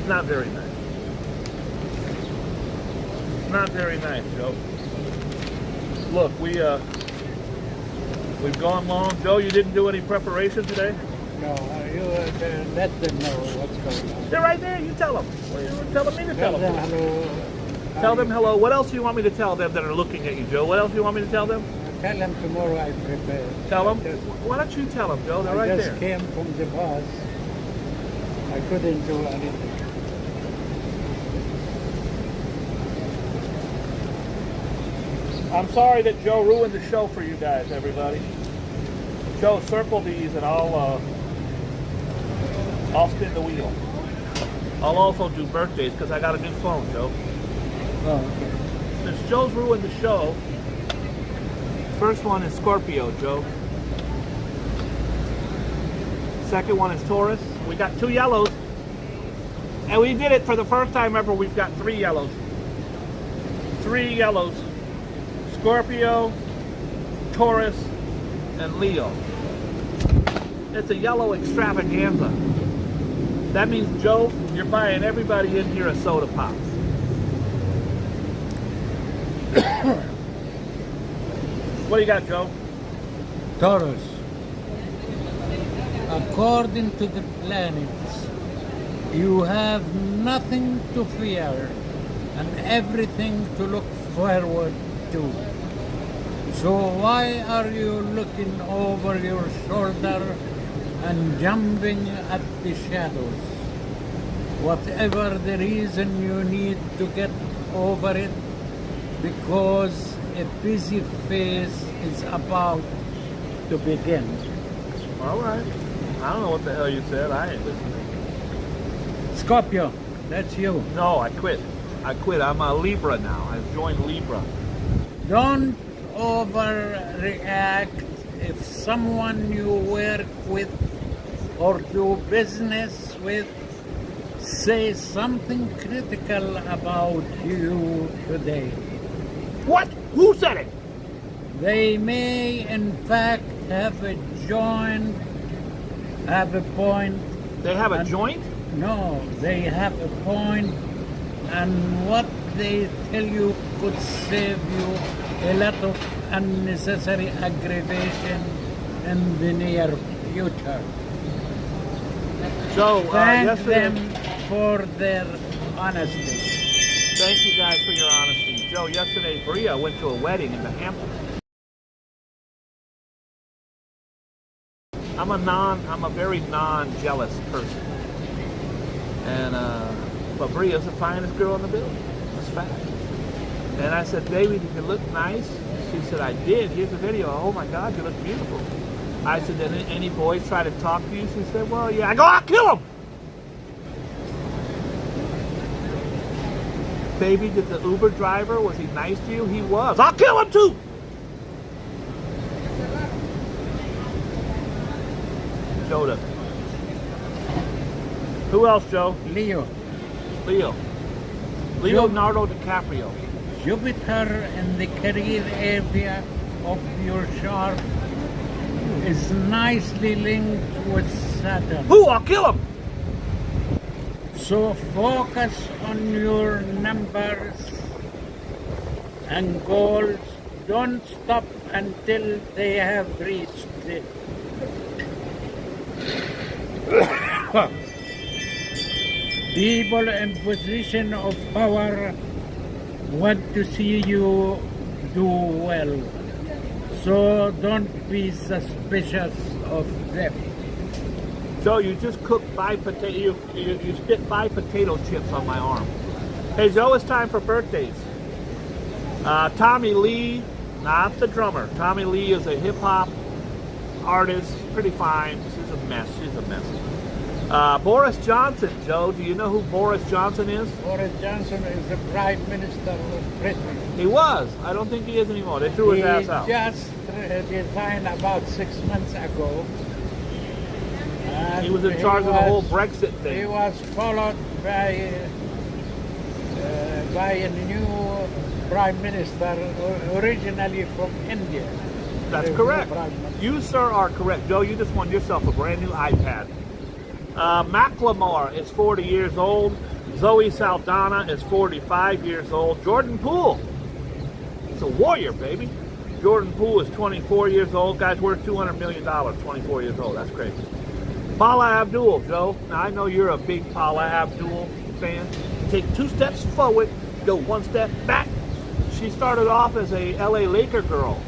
Not very nice. Not very nice, Joe. Look, we've gone long. Joe, you didn't do any preparation today? No, you let them know what's going on. They're right there. You tell them. What are you telling me to tell them? Hello. Tell them hello. What else do you want me to tell them that are looking at you, Joe? What else do you want me to tell them? Tell them tomorrow I prepare. Tell them? Why don't you tell them, Joe? They're right I there. just came from the bus. I couldn't do anything. I'm sorry that Joe ruined the show for you guys, everybody. Joe, circle these and I'll spin the wheel. I'll also do birthdays because I got a new phone, Joe. Oh, okay. Since Joe's ruined the show, first one is Scorpio, Joe. Second one is Taurus. We got 2 yellows. And we did it for the first time ever. We've got 3 yellows. 3 yellows. Scorpio, Taurus, and Leo. It's a yellow extravaganza. That means, Joe, you're buying everybody in here a soda pop. What do you got, Joe? Taurus. According to the planets, you have nothing to fear and everything to look forward to. So why are you looking over your shoulder and jumping at the shadows? Whatever the reason, you need to get over it, because a busy phase is about to begin. All right. I don't know what the hell you said. I ain't listening. Scorpio, that's you. No, I quit. I'm a Libra now. I've joined Libra. Don't overreact if someone you work with or do business with say something critical about you today. What? Who said it? They may in fact have a point. They have a joint? No, they have a point, and what they tell you could save you a lot of unnecessary aggravation in the near future. So, Thank them for their honesty. Thank you guys for your honesty. Joe, yesterday Bria went to a wedding in the Hamptons. I'm a very non-jealous person. And, but Bria's the finest girl in the building. That's fact. And I said, baby, did you look nice? She said, I did. Here's a video. Oh my God, you look beautiful. I said, did any boys try to talk to you? She said, well, yeah. I go, I'll kill him! Baby, did the Uber driver, was he nice to you? He was. I'll kill him too! Joe doesn't. Who else, Joe? Leo. Leonardo DiCaprio. Jupiter in the career area of your chart is nicely linked with Saturn. Who? I'll kill him! So focus on your numbers and goals. Don't stop until they have reached it. People in position of power want to see you do well, so don't be suspicious of them. Joe, you just cooked 5 potato. You spit 5 potato chips on my arm. Hey, Joe, it's time for birthdays. Tommy Lee, not the drummer. Tommy Lee is a hip hop artist, pretty fine. She's a mess. She's a mess. Boris Johnson, Joe. Do you know who Boris Johnson is? Boris Johnson is the Prime Minister of Britain. He was. I don't think he is anymore. They threw his ass out. He just resigned about 6 months ago. He was in charge of the whole Brexit thing. He was followed by a new Prime Minister, originally from India. That's correct. You, sir, are correct. Joe, you just won yourself a brand new iPad. Macklemore is 40 years old. Zoe Saldana is 45 years old. Jordan Poole, he's a warrior, baby. Jordan Poole is 24 years old. Guy's worth $200 million, 24 years old. That's crazy. Paula Abdul, Joe. Now, I know you're a big Paula Abdul fan. Take 2 steps forward, go 1 step back. She started off as a LA Laker girl.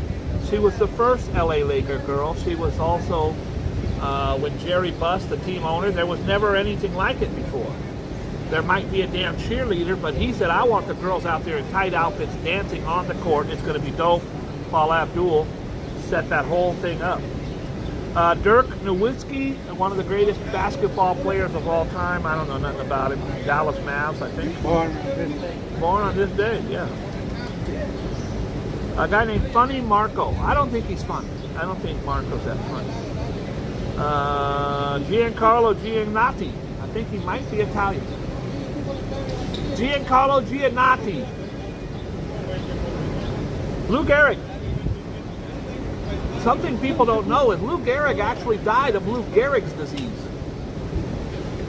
She was the first LA Laker girl. She was also, when Jerry Buss, the team owner, there was never anything like it before. There might be a damn cheerleader, but he said, I want the girls out there in tight outfits dancing on the court. It's going to be dope. Paula Abdul set that whole thing up. Dirk Nowitzki, one of the greatest basketball players of all time. I don't know nothing about him. Dallas Mavs, I think. Born this day. Born on this day, yeah. A guy named Funny Marco. I don't think he's funny. I don't think Marco's that funny. Giancarlo Giannatti. I think he might be Italian. Giancarlo Giannatti. Lou Gehrig. Something people don't know is Lou Gehrig actually died of Lou Gehrig's disease.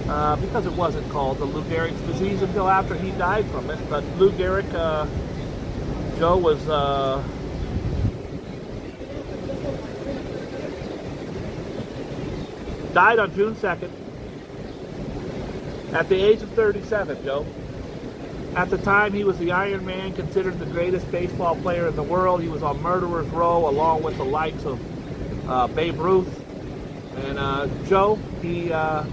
Because it wasn't called the Lou Gehrig's disease until after he died from it. But Lou Gehrig, Joe, was died on June 2nd at the age of 37, Joe. At the time, he was the Iron Man, considered the greatest baseball player in the world. He was on Murderer's Row along with the likes of Babe Ruth. And Joe, he at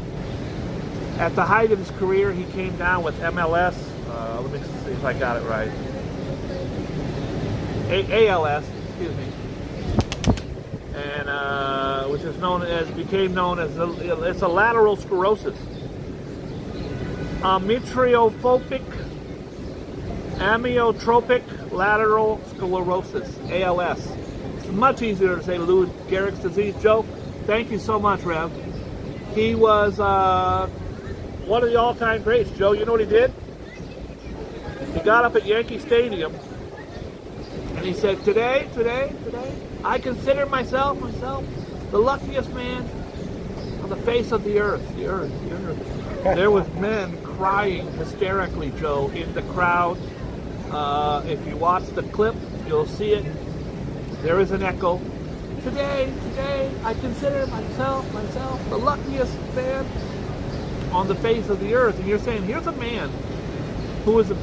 the height of his career, he came down with MLS. Let me see if I got it right. ALS, excuse me. And which is became known as it's a lateral sclerosis. Amyotrophic lateral sclerosis, ALS. It's much easier to say Lou Gehrig's disease. Joe, thank you so much, Rev. He was one of the all-time greats. Joe, you know what he did? He got up at Yankee Stadium and he said, today, I consider myself the luckiest man on the face of the earth. The earth. There was men crying hysterically, Joe, in the crowd. If you watch the clip, you'll see it. There is an echo. Today, I consider myself the luckiest man on the face of the earth. And you're saying, here's a man who was the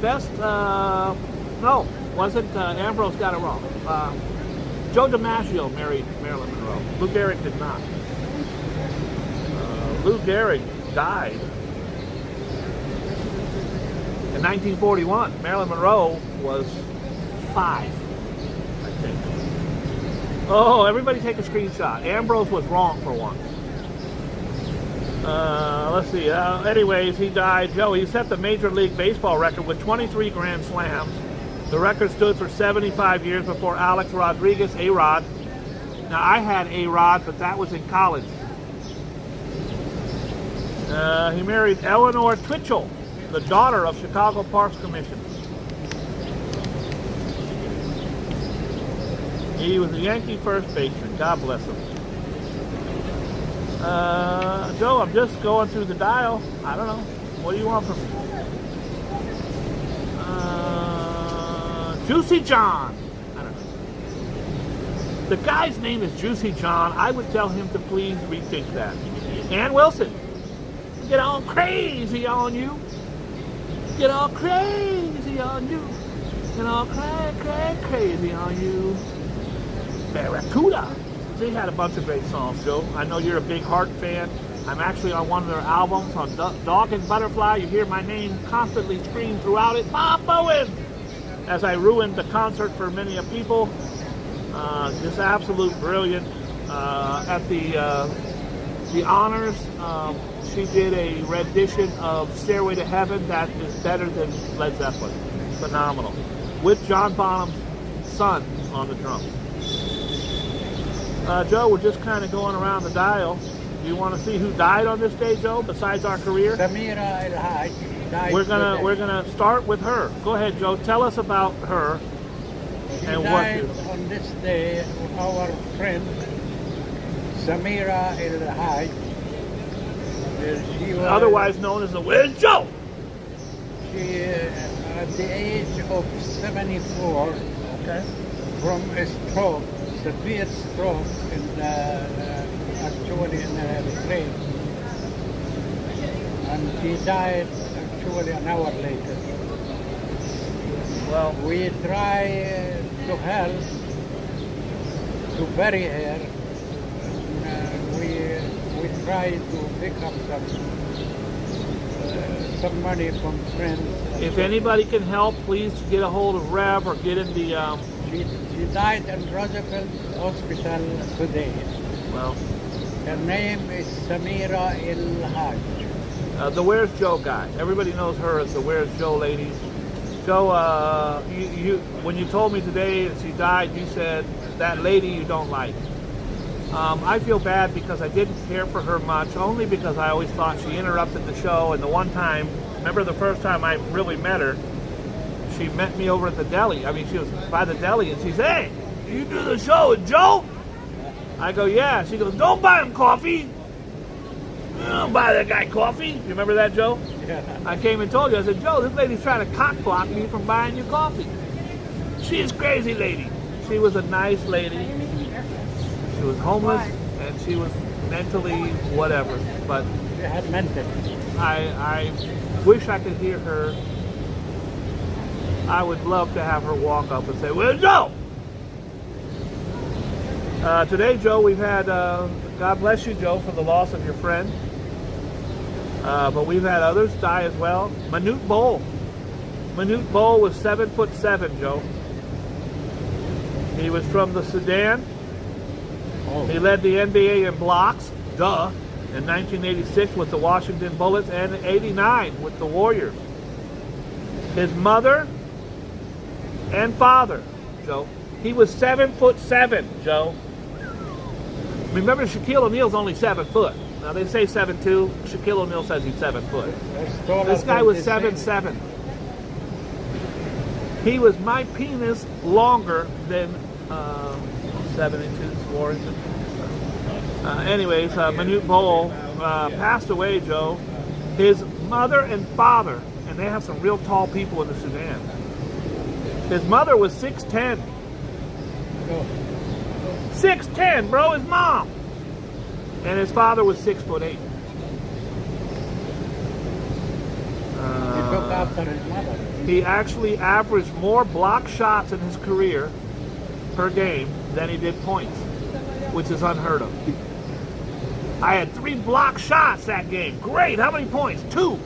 best, no, wasn't, Ambrose got it wrong. Joe DiMaggio married Marilyn Monroe. Lou Gehrig did not. Lou Gehrig died in 1941. Marilyn Monroe was 5, I think. Oh, everybody take a screenshot. Ambrose was wrong for once. Let's see. Anyways, he died. Joe, he set the Major League Baseball record with 23 Grand Slams. The record stood for 75 years before Alex Rodriguez, A-Rod. Now, I had A-Rod, but that was in college. He married Eleanor Twitchell, the daughter of Chicago Parks Commission. He was a Yankee first baseman. God bless him. Joe, I'm just going through the dial. I don't know. What do you want from me? Juicy John. I don't know. The guy's name is Juicy John. I would tell him to please rethink that. Ann Wilson. Get all crazy on you. Get all crazy on you. Get all crazy on you. Barracuda. They had a bunch of great songs, Joe. I know you're a big Heart fan. I'm actually on one of their albums on Dog and Butterfly. You hear my name constantly screamed throughout it. Bob Bowen! As I ruined the concert for many people. Just absolute brilliant. At the honors, she did a rendition of Stairway to Heaven that is better than Led Zeppelin. Phenomenal. With John Bonham's son on the drums. Joe, we're just kind of going around the dial. Do you want to see who died on this day, Joe, besides our career? Samira El-Haj died. We're gonna start with her. Go ahead, Joe. Tell us about her. She and died what on this day. Our friend Samira El-Haj. She was, otherwise known as the Where's Joe? She, at the age of 74, Okay. from a stroke, severe stroke, actually in a train. And she died actually an hour later. Well, We try to help to bury her. We try to pick up some money from friends. if anybody can help, please get a hold of Rev or get in the. She died in Roosevelt Hospital today. Well, Her name is Samira El-Haj. the Where's Joe guy. Everybody knows her as the Where's Joe lady. Joe, you when you told me today that she died, you said that lady you don't like. I feel bad because I didn't care for her much, only because I always thought she interrupted the show. And the one time, remember the first time I really met her, she met me over at the deli. I mean, she was by the deli, and she said, "Hey, you do the show with Joe?" I go, "Yeah." She goes, "Don't buy him coffee. Don't buy that guy coffee." You remember that, Joe? Yeah. I came and told you. I said, "Joe, this lady's trying to cock block me from buying you coffee. She's crazy lady." She was a nice lady. She was homeless, and she was mentally whatever. But She had mental. I wish I could hear her. I would love to have her walk up and say, "Where's Joe?" Today, Joe, we've had, God bless you, Joe, for the loss of your friend. But we've had others die as well. Manute Bol. Manute Bol was 7'7", Joe. He was from the Sudan. Oh. He led the NBA in blocks, duh, in 1986 with the Washington Bullets and 89 with the Warriors. His mother and father, Joe, he was 7'7", Joe. Remember, Shaquille O'Neal's only 7 foot. Now they say 7'2". Shaquille O'Neal says he's 7 foot. This guy was 7'7". He was my penis longer than 7 inches, 4 inches. Anyways, Manute Bol passed away, Joe. His mother and father, and they have some real tall people in the Sudan. His mother was 6'10". 6'10", bro, his mom. And his father was 6'8". He took after his mother. He actually averaged more block shots in his career per game than he did points, which is unheard of. I had 3 block shots that game. Great. How many points? 2.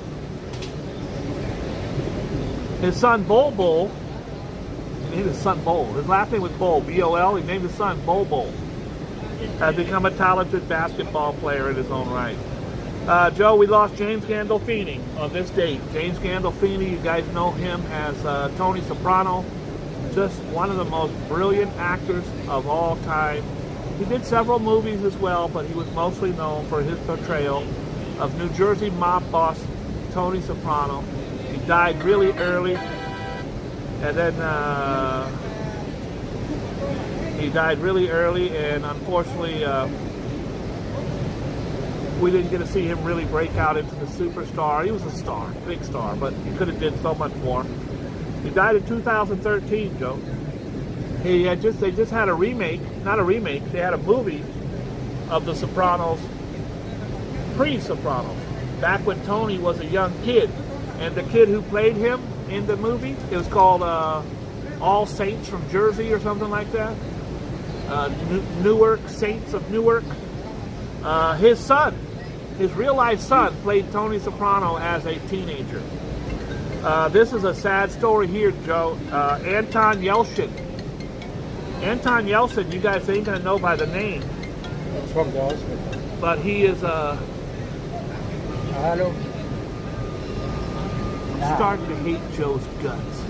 His son, Bol, he named his son Bol. His last name was Bol, B-O-L. He named his son Bol. Has become a talented basketball player in his own right. Joe, we lost James Gandolfini on this date. James Gandolfini, you guys know him as Tony Soprano. Just one of the most brilliant actors of all time. He did several movies as well, but he was mostly known for his portrayal of New Jersey mob boss Tony Soprano. He died really early, and then We didn't get to see him really break out into the superstar. He was a star, big star, but he could have did so much more. He died in 2013, Joe. They just had a remake, not a remake, they had a movie of The Sopranos, pre-Sopranos, back when Tony was a young kid. And the kid who played him in the movie, it was called All Saints from Jersey or something like that. Newark, Saints of Newark. His son, his real-life son, played Tony Soprano as a teenager. This is a sad story here, Joe. Anton Yelchin. Anton Yelchin, you guys ain't gonna know by the name. That's from the hospital. But he is Hello. starting to hate Joe's guts.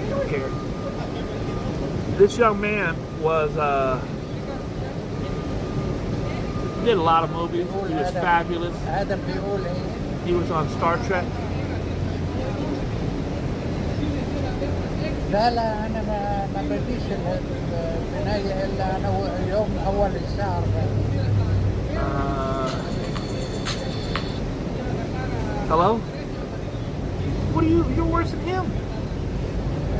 Don't care. This young man was did a lot of movies. He was fabulous. He was on Star Trek. لا لا أنا ما بديش البناية إلا أنا يوم أول الشهر. Hello? What are you? You're worse than him.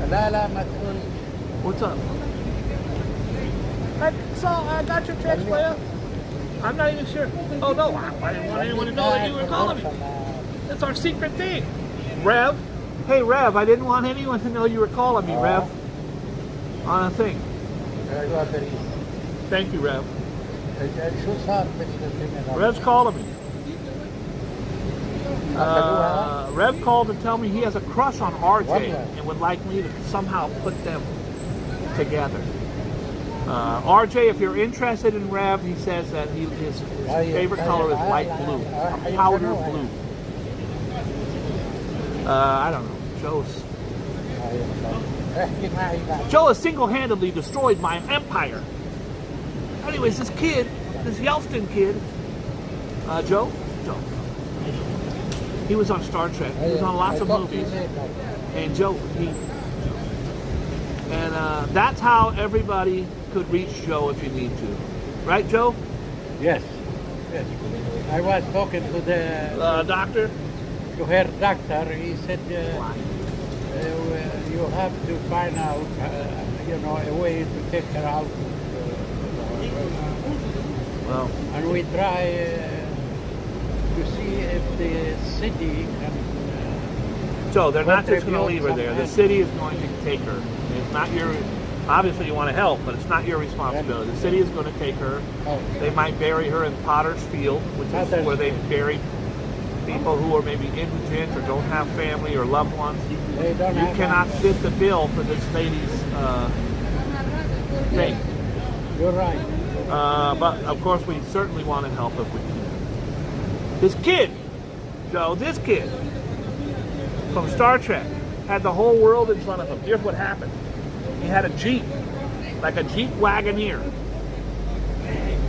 لا لا ما تقول. What's up? I got your text, Leia. I'm not even sure. Oh no, I didn't want anyone to know that you were calling me. That's our secret thing. Rev? Hey Rev, I didn't want anyone to know you were calling me, Rev. On a thing. Thank you, Rev. Rev's calling me. Rev called to tell me he has a crush on RJ and would like me to somehow put them together. RJ, if you're interested in Rev, he says that his favorite color is light blue, a powder blue. I don't know. Joe has single-handedly destroyed my empire. Anyways, this kid, this Yelchin kid, Joe, he was on Star Trek. He was on lots of movies. And that's how everybody could reach Joe if you need to. Right, Joe? Yes. Yes. I was talking to the doctor. To her doctor. He said you have to find out, a way to take her out. Well, and we try to see if the city can. So they're not just going to leave her there. The city is going to take her. It's not your. Obviously, you want to help, but it's not your responsibility. The city is going to take her. They might bury her in Potter's Field, which is where they bury people who are maybe indigent or don't have family or loved ones. You cannot fit the bill for this lady's thing. You're right. But of course, we certainly want to help if we can. This kid, Joe, this kid from Star Trek had the whole world in front of him. Here's what happened. He had a Jeep, like a Jeep Wagoneer.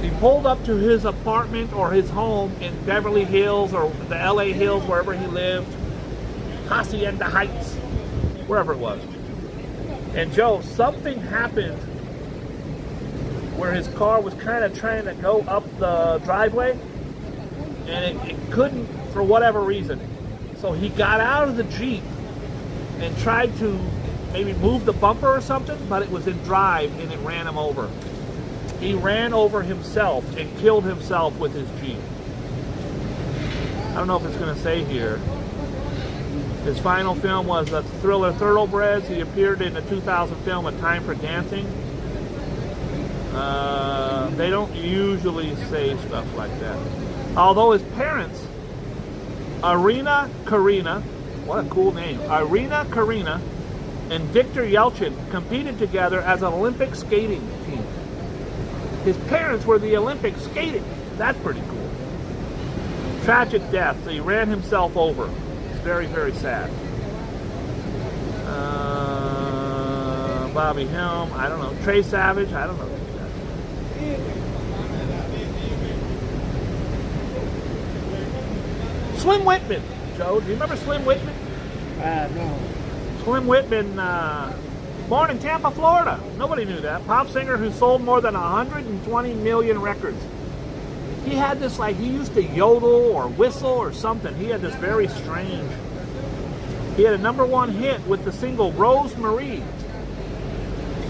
He pulled up to his apartment or his home in Beverly Hills or the LA Hills, wherever he lived, Hacienda Heights, wherever it was. And Joe, something happened where his car was kind of trying to go up the driveway, and it couldn't for whatever reason. So he got out of the Jeep and tried to maybe move the bumper or something, but it was in drive and it ran him over. He ran over himself and killed himself with his Jeep. I don't know if it's going to say here. His final film was the thriller Thoroughbreds. He appeared in the 2000 film A Time for Dancing. They don't usually say stuff like that. Although his parents, Irina Karina, what a cool name, Irina Karina and Victor Yelchin competed together as an Olympic skating team. His parents were the Olympic skating. That's pretty cool. Tragic death. So he ran himself over. It's very, very sad. Bobby Helm, I don't know. Trey Savage, I don't know. Slim Whitman, Joe. Do you remember Slim Whitman? No. Slim Whitman Born in Tampa, Florida. Nobody knew that. Pop singer who sold more than 120 million records. He had this, like, he used to yodel or whistle or something. He had this very strange. He had a #1 hit with the single Rosemary.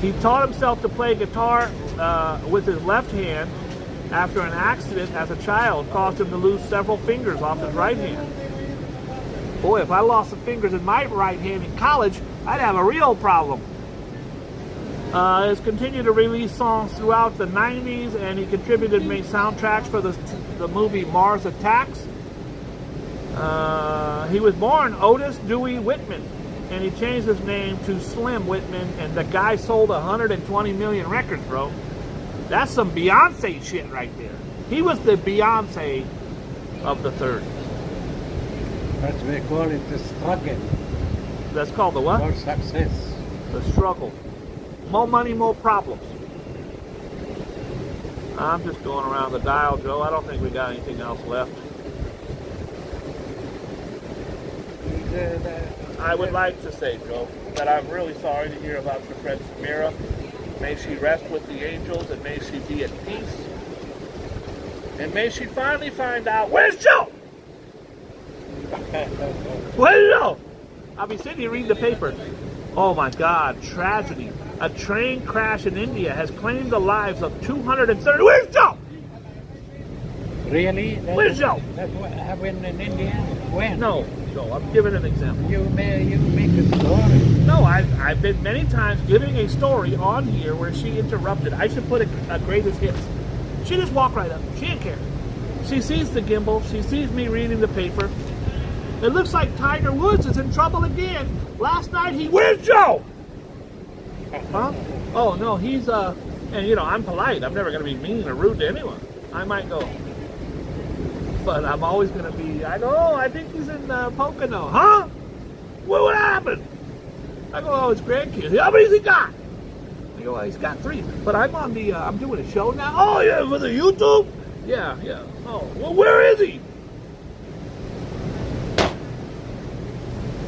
He taught himself to play guitar with his left hand after an accident as a child caused him to lose several fingers off his right hand. Boy, if I lost some fingers in my right hand in college, I'd have a real problem. Has continued to release songs throughout the 90s, and he contributed to make soundtracks for the movie Mars Attacks. He was born Otis Dewey Whitman, and he changed his name to Slim Whitman, and the guy sold 120 million records, bro. That's some Beyonce shit right there. He was the Beyonce of the 30s. But we call it the struggle. That's called the what? For success. The struggle. More money, more problems. I'm just going around the dial, Joe. I don't think we got anything else left. I would like to say, Joe, that I'm really sorry to hear about your friend Samira. May she rest with the angels, and may she be at peace. And may she finally find out, where's Joe? Where's Joe? I'll be sitting here reading the paper. Oh my God, tragedy. A train crash in India has claimed the lives of 230. Where's Joe? Really? Where's Joe? That's what happened in India? When? No, Joe, I'm giving an example. You make a story. No, I've been many times giving a story on here where she interrupted. I should put a greatest hits. She just walked right up. She didn't care. She sees the gimbal. She sees me reading the paper. It looks like Tiger Woods is in trouble again. Last night where's Joe? Huh? Oh, no, he's, and you know, I'm polite. I'm never going to be mean or rude to anyone. I might go, but I'm always going to be, I go, oh, I think he's in Pocono. Huh? Well, what happened? I go, oh, his grandkids. How many's he got? I go, well, he's got 3. But I'm on the, I'm doing a show now. Oh, yeah, for the YouTube? Yeah. Oh, well, where is he?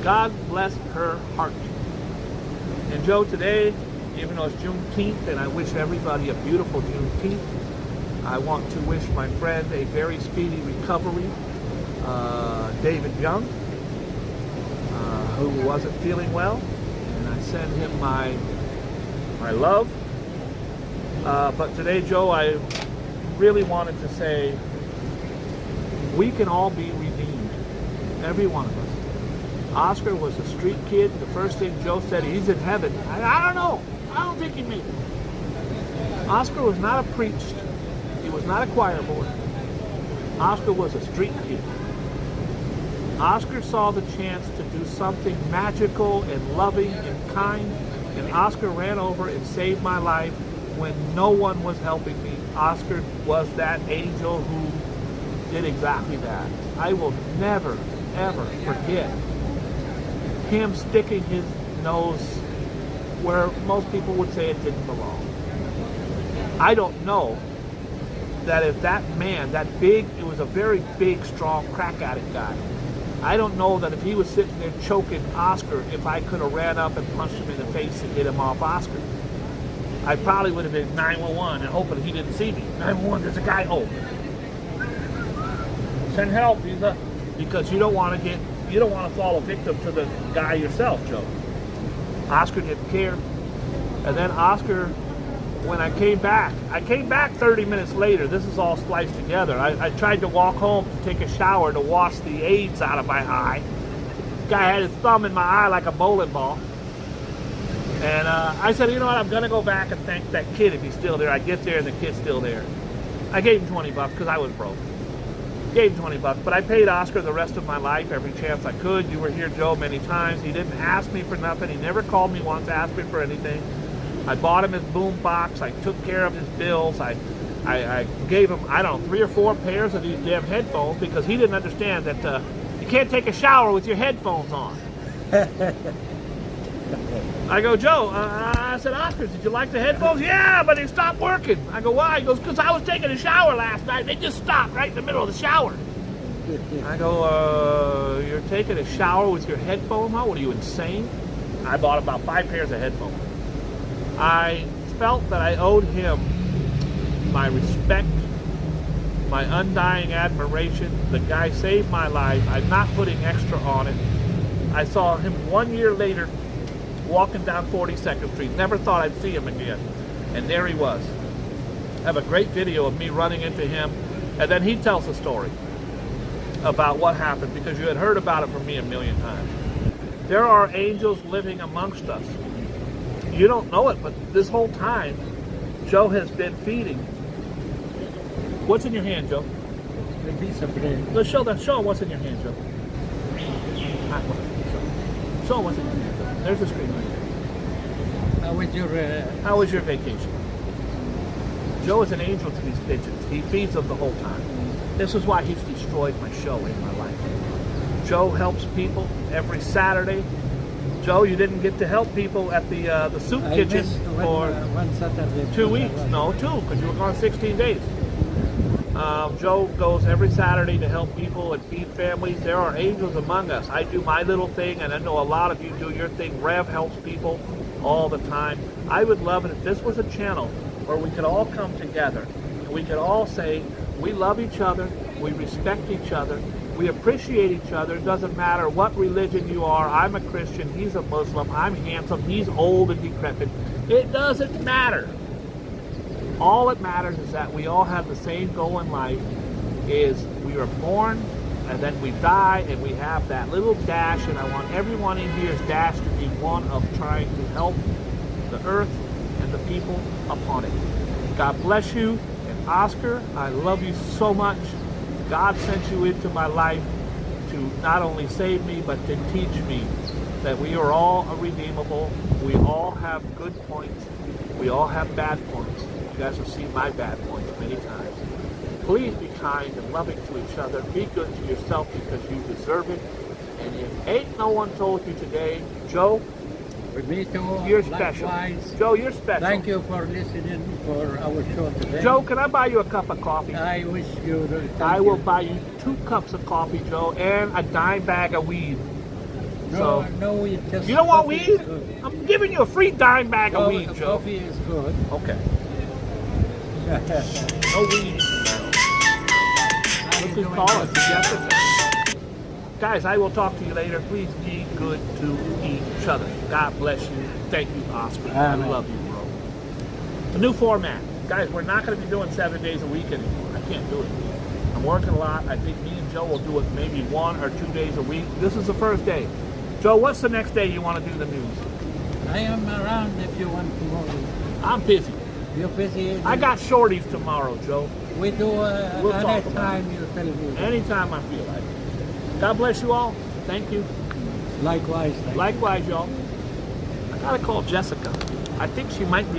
God bless her heart. And Joe, today, even though it's Juneteenth, and I wish everybody a beautiful Juneteenth, I want to wish my friend a very speedy recovery, David Young, who wasn't feeling well, and I send him my love. But today, Joe, I really wanted to say we can all be redeemed, every one of us. Oscar was a street kid. The first thing Joe said, he's in heaven. I don't know. I don't think he made it. Oscar was not a priest. He was not a choir boy. Oscar was a street kid. Oscar saw the chance to do something magical and loving and kind, and Oscar ran over and saved my life when no one was helping me. Oscar was that angel who did exactly that. I will never, ever forget him sticking his nose where most people would say it didn't belong. I don't know that if that man, that big, it was a very big, strong crack addict guy. I don't know that if he was sitting there choking Oscar, if I could have ran up and punched him in the face and get him off Oscar. I probably would have been 911 and hoping he didn't see me. 911, there's a guy. Oh, send help. Because you don't want to fall a victim to the guy yourself, Joe. Oscar didn't care. And then Oscar, when I came back 30 minutes later. This is all spliced together. I tried to walk home to take a shower to wash the AIDS out of my eye. Guy had his thumb in my eye like a bowling ball. And I said, you know what, I'm going to go back and thank that kid if he's still there. I get there and the kid's still there. I gave him $20 because I was broke. Gave him $20, but I paid Oscar the rest of my life every chance I could. You were here, Joe, many times. He didn't ask me for nothing. He never called me once to ask me for anything. I bought him his boom box. I took care of his bills. I gave him, I don't know, 3 or 4 pairs of these damn headphones because he didn't understand that you can't take a shower with your headphones on. I go, Joe, I said, Oscar, did you like the headphones? Yeah, but they stopped working. I go, why? He goes, because I was taking a shower last night. They just stopped right in the middle of the shower. I go, you're taking a shower with your headphones on? What are you, insane? I bought about 5 pairs of headphones. I felt that I owed him my respect, my undying admiration. The guy saved my life. I'm not putting extra on it. I saw him 1 year later walking down 42nd Street. Never thought I'd see him again. And there he was. I have a great video of me running into him, and then he tells a story about what happened, because you had heard about it from me a million times. There are angels living amongst us. You don't know it, but this whole time, Joe has been feeding. What's in your hand, Joe? A piece of bread. Let's show that. Show what's in your hand, Joe. Show what's in your hand, Joe. There's the screen right there. How was your vacation? Joe is an angel to these pigeons. He feeds them the whole time. This is why he's destroyed my show in my life. Joe helps people every Saturday. Joe, you didn't get to help people at the soup kitchen for one Saturday. 2 weeks. No, 2, because you were gone 16 days. Joe goes every Saturday to help people and feed families. There are angels among us. I do my little thing, and I know a lot of you do your thing. Rev helps people all the time. I would love it if this was a channel where we could all come together and we could all say, we love each other, we respect each other, we appreciate each other. It doesn't matter what religion you are. I'm a Christian, he's a Muslim, I'm handsome, he's old and decrepit. It doesn't matter. All that matters is that we all have the same goal in life, is we are born and then we die, and we have that little dash, and I want everyone in here's dash to be one of trying to help the earth and the people upon it. God bless you. And Oscar, I love you so much. God sent you into my life to not only save me, but to teach me that we are all redeemable. We all have good points. We all have bad points. You guys have seen my bad points many times. Please be kind and loving to each other. Be good to yourself, because you deserve it. And if ain't no one told you today, Joe, Me too. you're special. Likewise. Joe, you're special. Thank you for listening for our show today. Joe, can I buy you a cup of coffee? I wish you. I will buy you 2 cups of coffee, Joe, and a dime bag of weed. No, no weed. Just You don't want coffee weed? is good. I'm giving you a free dime bag of weed, Joe. Coffee is good. Okay. No weed. What's his call? It's Jessica. Guys, I will talk to you later. Please be good to each other. God bless you. Thank you, Oscar. Amen. I love you, bro. A new format. Guys, we're not going to be doing 7 days a week anymore. I can't do it. I'm working a lot. I think me and Joe will do it maybe 1 or 2 days a week. This is the first day. Joe, what's the next day you want to do the news? I am around if you want tomorrow. I'm busy. You're busy. I got shorties tomorrow, Joe. We do We'll talk about anytime you tell me. Anytime I feel like it. God bless you all. Thank you. Likewise. Thank you. Likewise, y'all. I gotta call Jessica. I think she might be